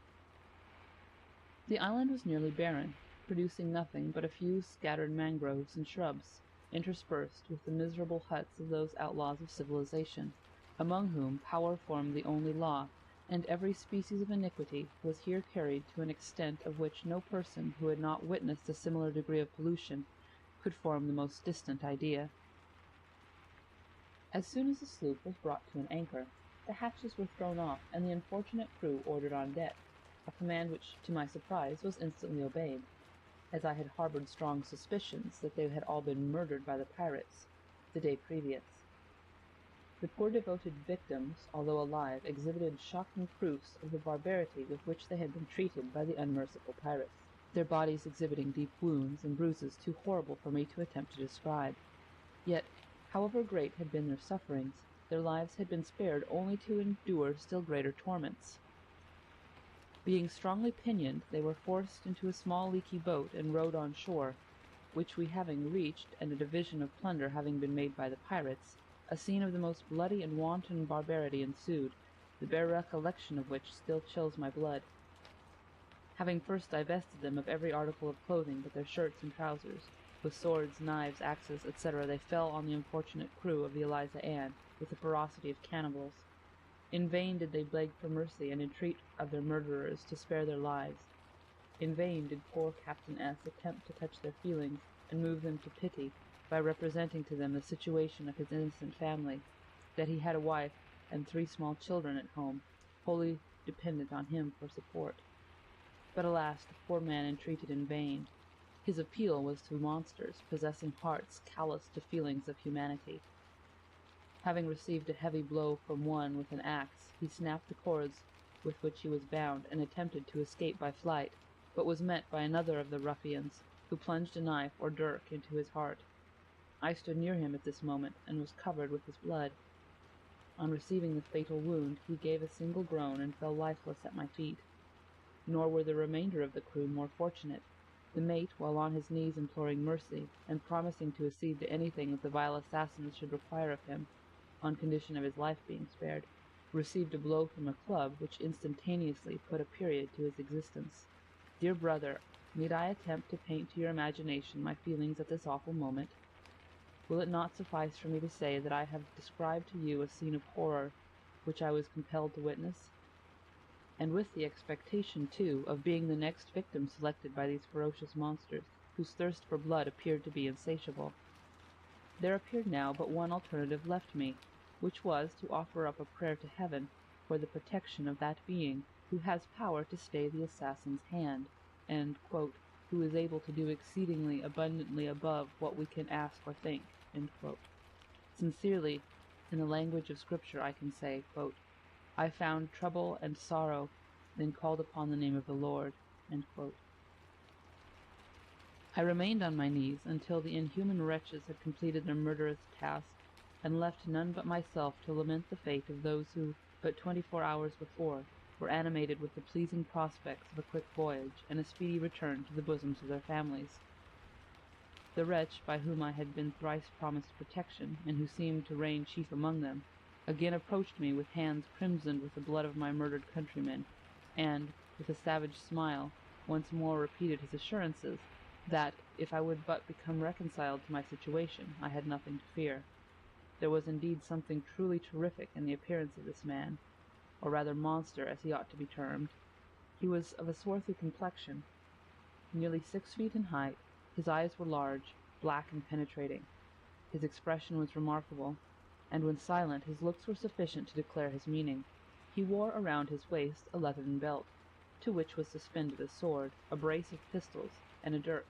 The island was nearly barren, producing nothing but a few scattered mangroves and shrubs, interspersed with the miserable huts of those outlaws of civilization, among whom power formed the only law, and every species of iniquity was here carried to an extent of which no person who had not witnessed a similar degree of pollution could form the most distant idea. As soon as the sloop was brought to an anchor, the hatches were thrown off, and the unfortunate crew ordered on deck, a command which, to my surprise, was instantly obeyed, as I had harbored strong suspicions that they had all been murdered by the pirates the day previous. The poor devoted victims, although alive, exhibited shocking proofs of the barbarity with which they had been treated by the unmerciful pirates, their bodies exhibiting deep wounds and bruises too horrible for me to attempt to describe. Yet, however great had been their sufferings, their lives had been spared only to endure still greater torments. Being strongly pinioned, they were forced into a small leaky boat and rowed on shore, which we having reached, and a division of plunder having been made by the pirates, a scene of the most bloody and wanton barbarity ensued, the bare recollection of which still chills my blood. Having first divested them of every article of clothing but their shirts and trousers, with swords, knives, axes, etc., they fell on the unfortunate crew of the Eliza Ann with the ferocity of cannibals. In vain did they beg for mercy and entreat of their murderers to spare their lives. In vain did poor Captain S. attempt to touch their feelings and move them to pity by representing to them the situation of his innocent family, that he had a wife and 3 small children at home, wholly dependent on him for support. But alas, the poor man entreated in vain. His appeal was to monsters, possessing hearts callous to feelings of humanity. Having received a heavy blow from one with an axe, he snapped the cords with which he was bound, and attempted to escape by flight, but was met by another of the ruffians, who plunged a knife or dirk into his heart. I stood near him at this moment, and was covered with his blood. On receiving the fatal wound, he gave a single groan and fell lifeless at my feet. Nor were the remainder of the crew more fortunate. The mate, while on his knees imploring mercy, and promising to accede to anything that the vile assassins should require of him, on condition of his life being spared, received a blow from a club which instantaneously put a period to his existence. Dear brother, need I attempt to paint to your imagination my feelings at this awful moment? Will it not suffice for me to say that I have described to you a scene of horror which I was compelled to witness? And with the expectation, too, of being the next victim selected by these ferocious monsters, whose thirst for blood appeared to be insatiable. There appeared now but one alternative left me, which was to offer up a prayer to heaven for the protection of that being who has power to stay the assassin's hand, and, quote, who is able to do exceedingly abundantly above what we can ask or think, end quote. Sincerely, in the language of Scripture, I can say, quote, I found trouble and sorrow, then called upon the name of the Lord, end quote. I remained on my knees until the inhuman wretches had completed their murderous task, and left none but myself to lament the fate of those who, but 24 hours before, were animated with the pleasing prospects of a quick voyage and a speedy return to the bosoms of their families. The wretch by whom I had been thrice promised protection, and who seemed to reign chief among them, again approached me with hands crimsoned with the blood of my murdered countrymen, and, with a savage smile, once more repeated his assurances that, if I would but become reconciled to my situation, I had nothing to fear. There was indeed something truly terrific in the appearance of this man, or rather monster, as he ought to be termed. He was of a swarthy complexion, nearly 6 feet in height. His eyes were large, black and penetrating. His expression was remarkable, and when silent his looks were sufficient to declare his meaning. He wore around his waist a leathern belt, to which was suspended a sword, a brace of pistols, and a dirk.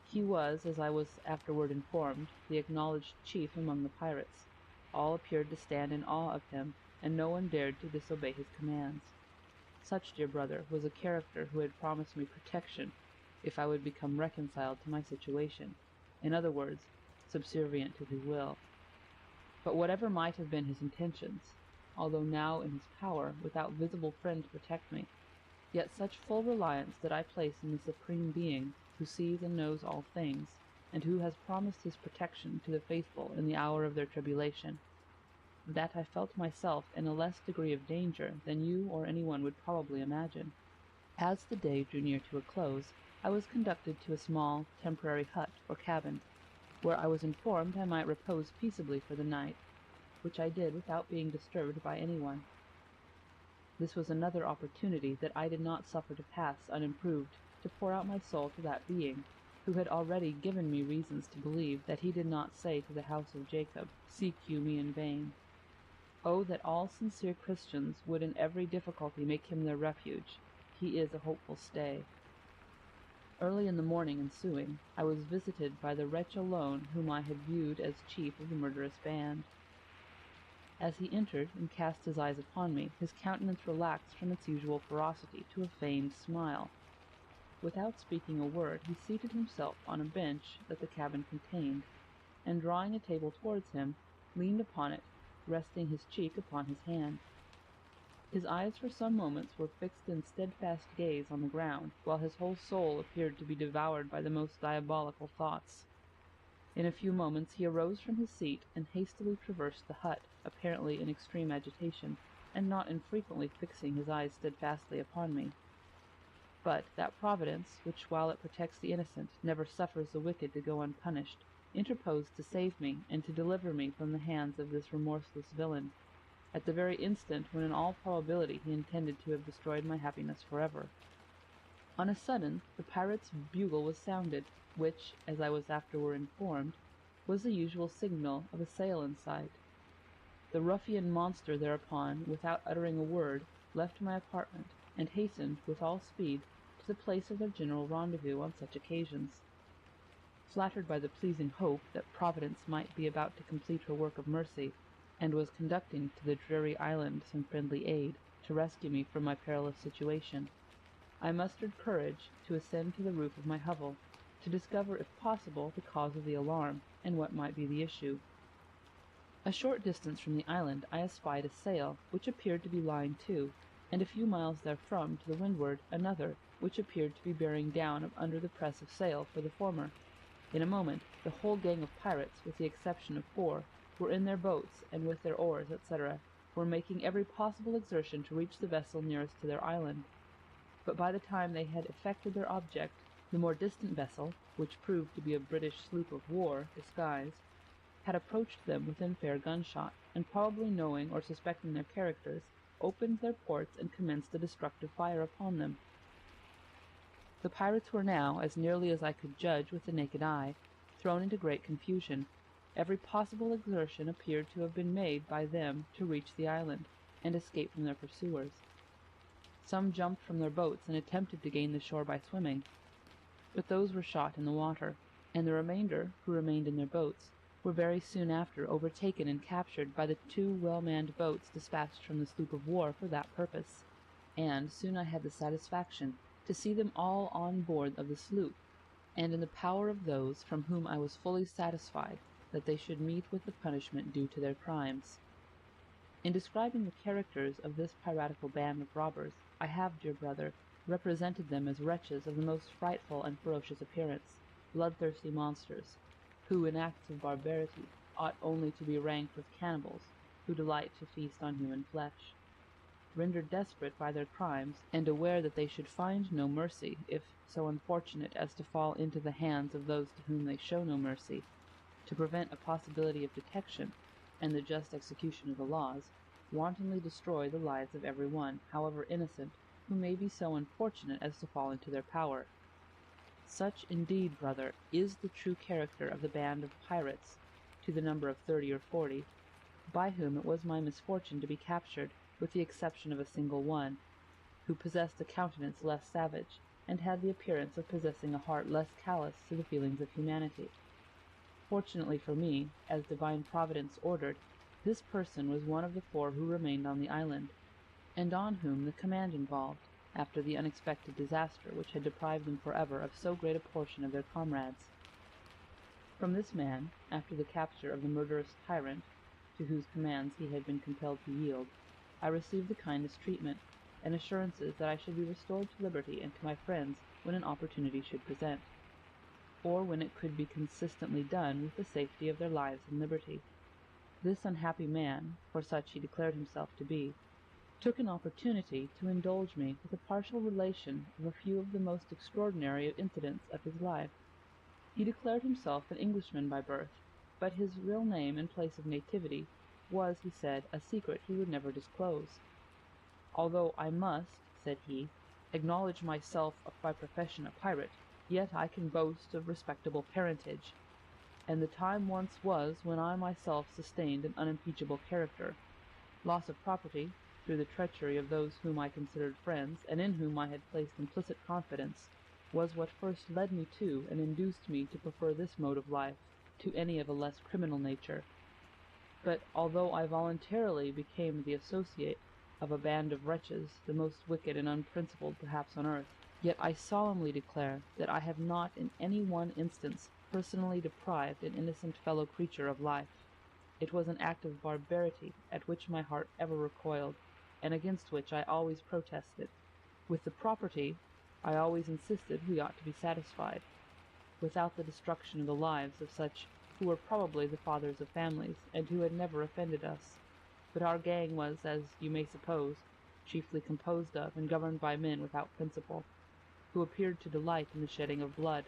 He was, as I was afterward informed, the acknowledged chief among the pirates. All appeared to stand in awe of him, and no one dared to disobey his commands. Such, dear brother, was a character who had promised me protection if I would become reconciled to my situation, in other words, subservient to his will. But whatever might have been his intentions, although now in his power, without visible friend to protect me, yet such full reliance did I place in the Supreme Being, who sees and knows all things, and who has promised his protection to the faithful in the hour of their tribulation, that I felt myself in a less degree of danger than you or anyone would probably imagine. As the day drew near to a close, I was conducted to a small, temporary hut or cabin, where I was informed I might repose peaceably for the night, which I did without being disturbed by anyone. This was another opportunity that I did not suffer to pass unimproved to pour out my soul to that being, who had already given me reasons to believe that he did not say to the house of Jacob, Seek you me in vain. Oh, that all sincere Christians would in every difficulty make him their refuge. He is a hopeful stay. Early in the morning ensuing, I was visited by the wretch alone whom I had viewed as chief of the murderous band. As he entered and cast his eyes upon me, his countenance relaxed from its usual ferocity to a feigned smile. Without speaking a word, he seated himself on a bench that the cabin contained, and drawing a table towards him, leaned upon it, resting his cheek upon his hand. His eyes for some moments were fixed in steadfast gaze on the ground, while his whole soul appeared to be devoured by the most diabolical thoughts. In a few moments he arose from his seat and hastily traversed the hut, apparently in extreme agitation, and not infrequently fixing his eyes steadfastly upon me. But that Providence, which, while it protects the innocent, never suffers the wicked to go unpunished, interposed to save me and to deliver me from the hands of this remorseless villain, at the very instant when in all probability he intended to have destroyed my happiness forever. On a sudden the pirate's bugle was sounded, which, as I was afterward informed, was the usual signal of a sail in sight. The ruffian monster thereupon, without uttering a word, left my apartment, and hastened with all speed to the place of their general rendezvous on such occasions. Flattered by the pleasing hope that Providence might be about to complete her work of mercy, and was conducting to the dreary island some friendly aid, to rescue me from my perilous situation, I mustered courage to ascend to the roof of my hovel, to discover, if possible, the cause of the alarm, and what might be the issue. A short distance from the island I espied a sail, which appeared to be lying to, and a few miles therefrom, to the windward, another, which appeared to be bearing down under the press of sail for the former. In a moment the whole gang of pirates, with the exception of 4, were in their boats, and with their oars, etc., were making every possible exertion to reach the vessel nearest to their island. But by the time they had effected their object, the more distant vessel, which proved to be a British sloop of war disguised, had approached them within fair gunshot, and probably knowing or suspecting their characters, opened their ports and commenced a destructive fire upon them. The pirates were now, as nearly as I could judge with the naked eye, thrown into great confusion. Every possible exertion appeared to have been made by them to reach the island, and escape from their pursuers. Some jumped from their boats and attempted to gain the shore by swimming, but those were shot in the water, and the remainder, who remained in their boats, were very soon after overtaken and captured by the 2 well-manned boats dispatched from the sloop of war for that purpose, and soon I had the satisfaction to see them all on board of the sloop, and in the power of those from whom I was fully satisfied that they should meet with the punishment due to their crimes. In describing the characters of this piratical band of robbers, I have, dear brother, represented them as wretches of the most frightful and ferocious appearance, bloodthirsty monsters, who in acts of barbarity ought only to be ranked with cannibals, who delight to feast on human flesh. Rendered desperate by their crimes, and aware that they should find no mercy, if so unfortunate as to fall into the hands of those to whom they show no mercy, to prevent a possibility of detection, and the just execution of the laws, wantonly destroy the lives of every one, however innocent, who may be so unfortunate as to fall into their power. Such, indeed, brother, is the true character of the band of pirates, to the number of 30 or 40, by whom it was my misfortune to be captured, with the exception of a single one, who possessed a countenance less savage, and had the appearance of possessing a heart less callous to the feelings of humanity. Fortunately for me, as divine providence ordered, this person was one of the 4 who remained on the island, and on whom the command involved, after the unexpected disaster which had deprived them forever of so great a portion of their comrades. From this man, after the capture of the murderous tyrant, to whose commands he had been compelled to yield, I received the kindest treatment, and assurances that I should be restored to liberty and to my friends when an opportunity should present, or when it could be consistently done with the safety of their lives and liberty. This unhappy man, for such he declared himself to be, took an opportunity to indulge me with a partial relation of a few of the most extraordinary incidents of his life. He declared himself an Englishman by birth, but his real name and place of nativity was, he said, a secret he would never disclose. "Although I must," said he, "acknowledge myself by profession a pirate, yet I can boast of respectable parentage, and the time once was when I myself sustained an unimpeachable character. Loss of property, through the treachery of those whom I considered friends, and in whom I had placed implicit confidence, was what first led me to and induced me to prefer this mode of life to any of a less criminal nature. But although I voluntarily became the associate of a band of wretches, the most wicked and unprincipled perhaps on earth, yet I solemnly declare that I have not in any one instance personally deprived an innocent fellow creature of life. It was an act of barbarity at which my heart ever recoiled, and against which I always protested. With the property I always insisted we ought to be satisfied, without the destruction of the lives of such who were probably the fathers of families, and who had never offended us. But our gang was, as you may suppose, chiefly composed of and governed by men without principle, who appeared to delight in the shedding of blood,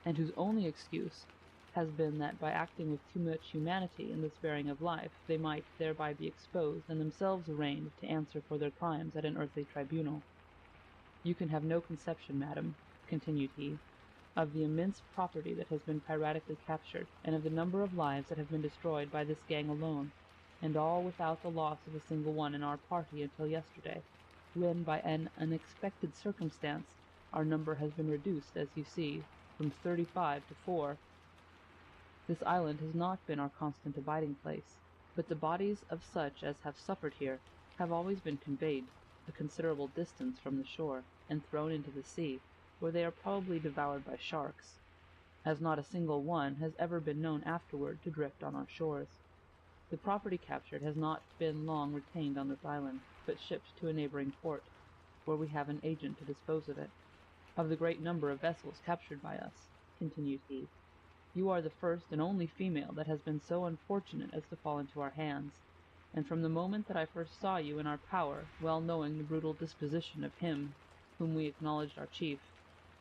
and whose only excuse has been that by acting with too much humanity in the sparing of life, they might thereby be exposed and themselves arraigned to answer for their crimes at an earthly tribunal. You can have no conception, madam, continued he, of the immense property that has been piratically captured, and of the number of lives that have been destroyed by this gang alone, and all without the loss of a single one in our party until yesterday, when, by an unexpected circumstance, our number has been reduced, as you see, from 35 to 4. This island has not been our constant abiding place, but the bodies of such as have suffered here have always been conveyed a considerable distance from the shore. and thrown into the sea, where they are probably devoured by sharks, as not a single one has ever been known afterward to drift on our shores. The property captured has not been long retained on this island, but shipped to a neighboring port, where we have an agent to dispose of it. Of the great number of vessels captured by us, continued he, you are the first and only female that has been so unfortunate as to fall into our hands, and from the moment that I first saw you in our power, well knowing the brutal disposition of him whom we acknowledged our chief,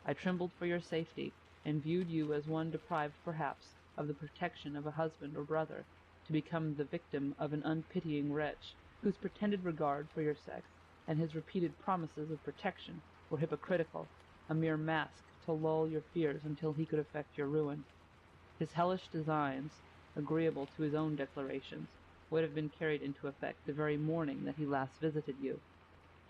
I trembled for your safety, and viewed you as one deprived perhaps of the protection of a husband or brother, to become the victim of an unpitying wretch, whose pretended regard for your sex and his repeated promises of protection were hypocritical, a mere mask to lull your fears until he could effect your ruin. His hellish designs, agreeable to his own declarations, would have been carried into effect the very morning that he last visited you,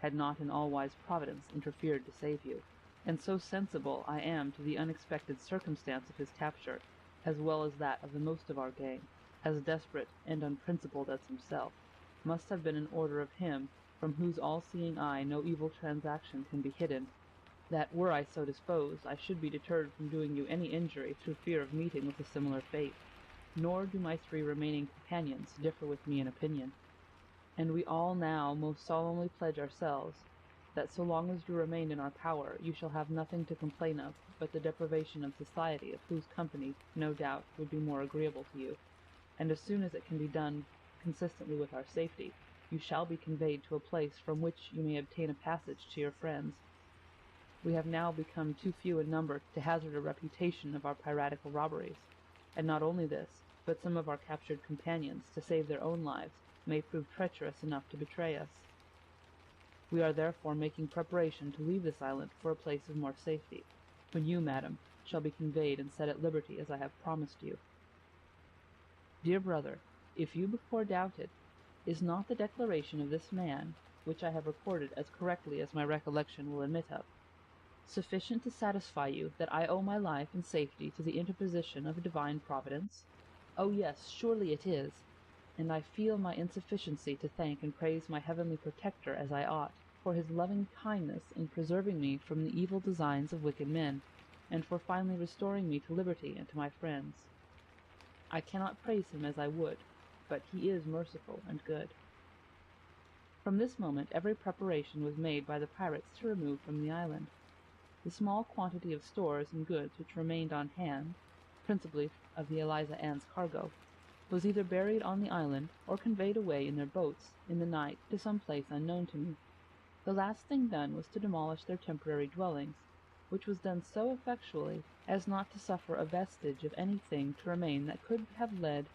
had not an all-wise Providence interfered to save you. And so sensible I am to the unexpected circumstance of his capture, as well as that of the most of our gang, as desperate and unprincipled as himself, must have been an order of him from whose all-seeing eye no evil transaction can be hidden, that were I so disposed, I should be deterred from doing you any injury through fear of meeting with a similar fate. Nor do my 3 remaining companions differ with me in opinion, and we all now most solemnly pledge ourselves that so long as you remain in our power, you shall have nothing to complain of but the deprivation of society, of whose company, no doubt, would be more agreeable to you, and as soon as it can be done consistently with our safety, you shall be conveyed to a place from which you may obtain a passage to your friends. We have now become too few in number to hazard a reputation of our piratical robberies, and not only this, but some of our captured companions, to save their own lives, may prove treacherous enough to betray us. We are therefore making preparation to leave this island for a place of more safety, when you, madam, shall be conveyed and set at liberty as I have promised you. Dear brother, if you before doubted, is not the declaration of this man, which I have recorded as correctly as my recollection will admit of, sufficient to satisfy you that I owe my life and safety to the interposition of a divine providence? Oh yes, surely it is, and I feel my insufficiency to thank and praise my heavenly protector as I ought, for his loving kindness in preserving me from the evil designs of wicked men, and for finally restoring me to liberty and to my friends. I cannot praise him as I would, but he is merciful and good. From this moment every preparation was made by the pirates to remove from the island. The small quantity of stores and goods which remained on hand, principally of the Eliza Ann's cargo, was either buried on the island or conveyed away in their boats in the night to some place unknown to me. The last thing done was to demolish their temporary dwellings, which was done so effectually as not to suffer a vestige of anything to remain that could have led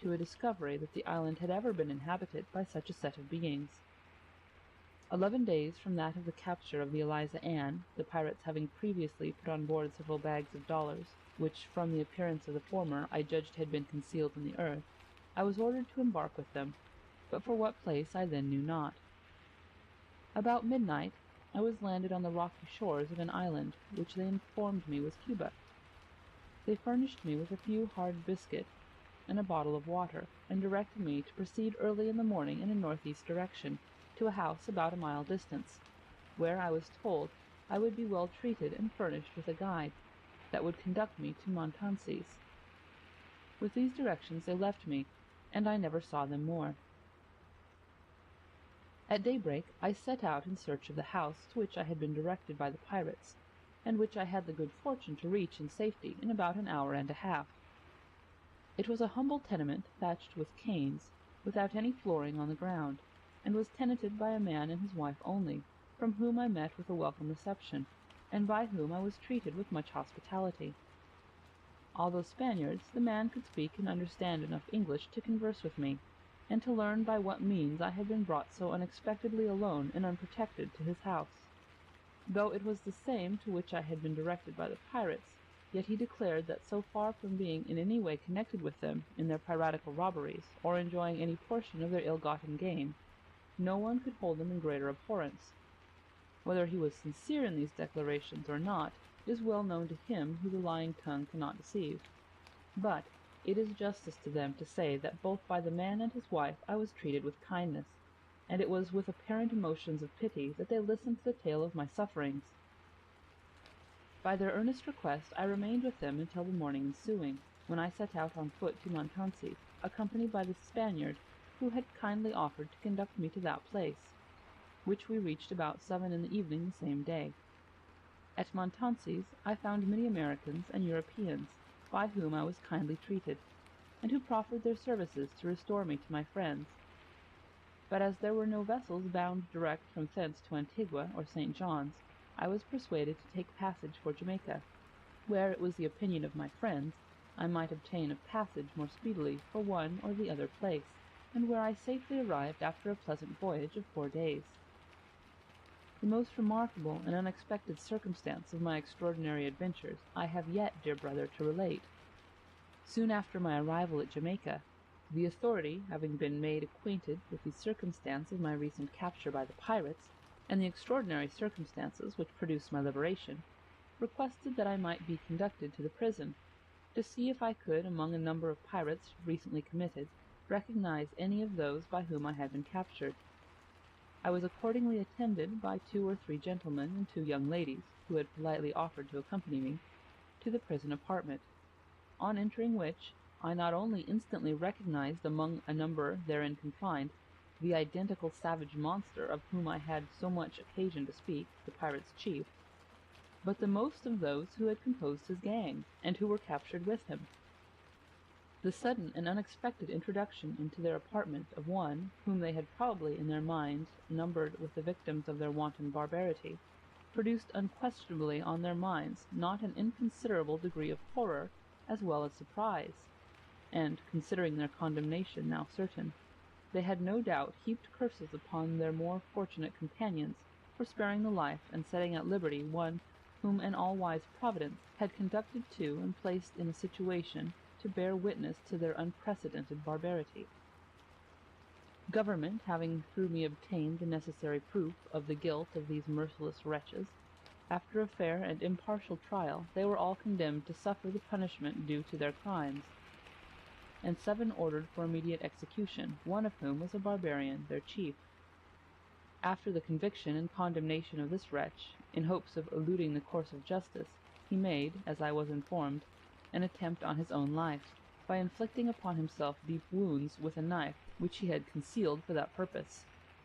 to a discovery that the island had ever been inhabited by such a set of beings. 11 days from that of the capture of the Eliza Ann, the pirates having previously put on board several bags of dollars, which from the appearance of the former I judged had been concealed in the earth, I was ordered to embark with them, but for what place I then knew not. About midnight I was landed on the rocky shores of an island which they informed me was Cuba. They furnished me with a few hard biscuit and a bottle of water, and directed me to proceed early in the morning in a northeast direction, to a house about a mile distance, where I was told I would be well treated and furnished with a guide that would conduct me to Montances. With these directions they left me, and I never saw them more. At daybreak I set out in search of the house to which I had been directed by the pirates, and which I had the good fortune to reach in safety in about an hour and a half. It was a humble tenement thatched with canes, without any flooring on the ground, and was tenanted by a man and his wife only, from whom I met with a welcome reception, and by whom I was treated with much hospitality. Although Spaniards, the man could speak and understand enough English to converse with me, and to learn by what means I had been brought so unexpectedly alone and unprotected to his house. Though it was the same to which I had been directed by the pirates, yet he declared that so far from being in any way connected with them in their piratical robberies, or enjoying any portion of their ill-gotten gain, no one could hold them in greater abhorrence. Whether he was sincere in these declarations or not is well known to him who the lying tongue cannot deceive. But it is justice to them to say that both by the man and his wife I was treated with kindness, and it was with apparent emotions of pity that they listened to the tale of my sufferings. By their earnest request I remained with them until the morning ensuing, when I set out on foot to Montansi, accompanied by the Spaniard who had kindly offered to conduct me to that place, which we reached about 7 in the evening the same day. At Montansi's I found many Americans and Europeans, by whom I was kindly treated, and who proffered their services to restore me to my friends. But as there were no vessels bound direct from thence to Antigua or St. John's, I was persuaded to take passage for Jamaica, where it was the opinion of my friends I might obtain a passage more speedily for one or the other place, and where I safely arrived after a pleasant voyage of 4 days. The most remarkable and unexpected circumstance of my extraordinary adventures I have yet, dear brother, to relate. Soon after my arrival at Jamaica, the authority having been made acquainted with the circumstance of my recent capture by the pirates, and the extraordinary circumstances which produced my liberation, requested that I might be conducted to the prison, to see if I could, among a number of pirates recently committed, recognize any of those by whom I had been captured. I was accordingly attended by 2 or 3 gentlemen and 2 young ladies, who had politely offered to accompany me, to the prison apartment, on entering which, I not only instantly recognized among a number therein confined the identical savage monster of whom I had so much occasion to speak, the pirate's chief, but the most of those who had composed his gang, and who were captured with him. The sudden and unexpected introduction into their apartment of one whom they had probably in their minds numbered with the victims of their wanton barbarity, produced unquestionably on their minds not an inconsiderable degree of horror as well as surprise, and, considering their condemnation now certain, they had no doubt heaped curses upon their more fortunate companions for sparing the life and setting at liberty one whom an all-wise Providence had conducted to and placed in a situation to bear witness to their unprecedented barbarity. Government having through me obtained the necessary proof of the guilt of these merciless wretches, after a fair and impartial trial they were all condemned to suffer the punishment due to their crimes, and 7 ordered for immediate execution, one of whom was a barbarian, their chief. After the conviction and condemnation of this wretch, in hopes of eluding the course of justice, he made, as I was informed, an attempt on his own life, by inflicting upon himself deep wounds with a knife which he had concealed for that purpose.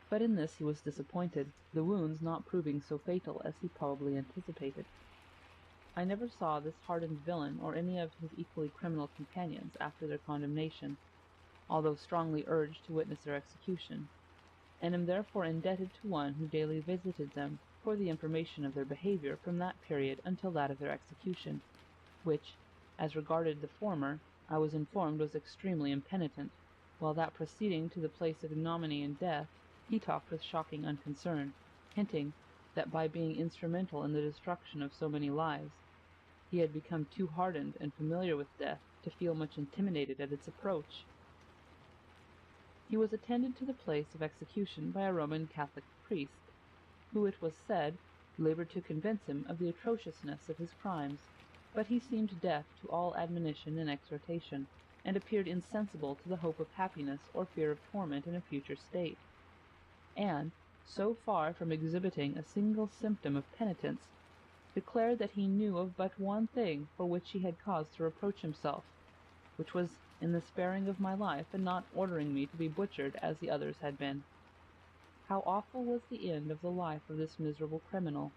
But in this he was disappointed, the wounds not proving so fatal as he probably anticipated. I never saw this hardened villain or any of his equally criminal companions after their condemnation, although strongly urged to witness their execution, and am therefore indebted to one who daily visited them for the information of their behavior from that period until that of their execution, which, as regarded the former, I was informed was extremely impenitent, while that proceeding to the place of ignominy and death, he talked with shocking unconcern, hinting that by being instrumental in the destruction of so many lives, he had become too hardened and familiar with death to feel much intimidated at its approach. He was attended to the place of execution by a Roman Catholic priest, who, it was said, labored to convince him of the atrociousness of his crimes, but he seemed deaf to all admonition and exhortation, and appeared insensible to the hope of happiness or fear of torment in a future state, and, so far from exhibiting a single symptom of penitence, declared that he knew of but one thing for which he had cause to reproach himself, which was in the sparing of my life and not ordering me to be butchered as the others had been. How awful was the end of the life of this miserable criminal!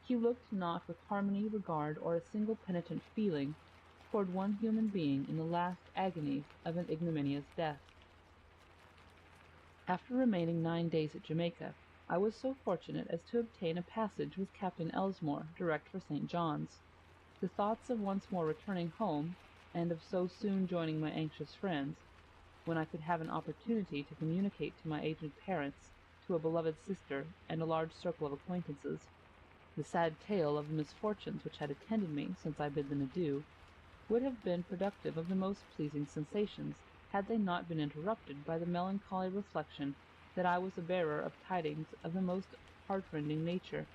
He looked not with harmony, regard, or a single penitent feeling toward one human being in the last agonies of an ignominious death. After remaining 9 days at Jamaica, I was so fortunate as to obtain a passage with Captain Elsmore direct for St. John's. The thoughts of once more returning home, and of so soon joining my anxious friends, when I could have an opportunity to communicate to my aged parents, to a beloved sister, and a large circle of acquaintances, the sad tale of the misfortunes which had attended me since I bid them adieu, would have been productive of the most pleasing sensations, had they not been interrupted by the melancholy reflection that I was a bearer of tidings of the most heartrending nature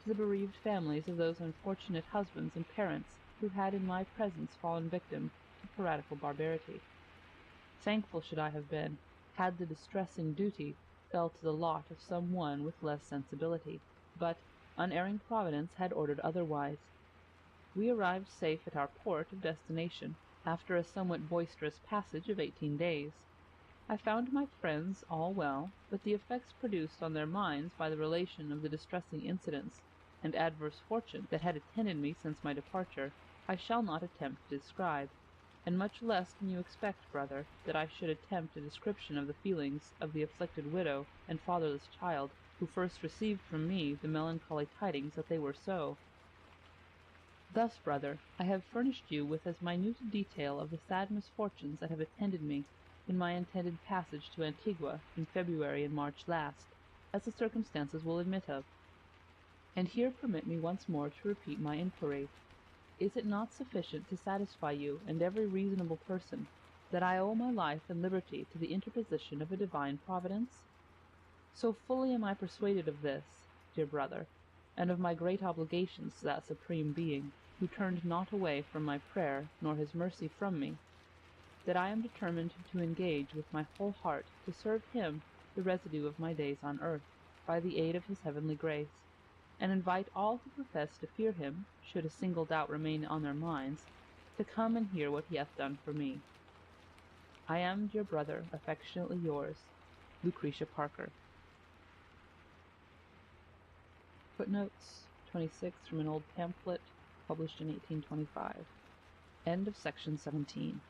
to the bereaved families of those unfortunate husbands and parents who had in my presence fallen victim to piratical barbarity. Thankful should I have been, had the distressing duty fell to the lot of some one with less sensibility, but unerring Providence had ordered otherwise. We arrived safe at our port of destination, after a somewhat boisterous passage of 18 days. I found my friends all well, but the effects produced on their minds by the relation of the distressing incidents and adverse fortune that had attended me since my departure, I shall not attempt to describe, and much less can you expect, brother, that I should attempt a description of the feelings of the afflicted widow and fatherless child who first received from me the melancholy tidings that they were so. Thus, brother, I have furnished you with as minute a detail of the sad misfortunes that have attended me in my intended passage to Antigua in February and March last, as the circumstances will admit of. And here permit me once more to repeat my inquiry. Is it not sufficient to satisfy you and every reasonable person that I owe my life and liberty to the interposition of a divine providence? So fully am I persuaded of this, dear brother, and of my great obligations to that Supreme Being, who turned not away from my prayer nor his mercy from me, that I am determined to engage with my whole heart to serve him the residue of my days on earth, by the aid of his heavenly grace, and invite all who profess to fear him, should a single doubt remain on their minds, to come and hear what he hath done for me. I am, dear brother, affectionately yours, Lucretia Parker. Footnotes 26 from an old pamphlet published in 1825. End of section 17.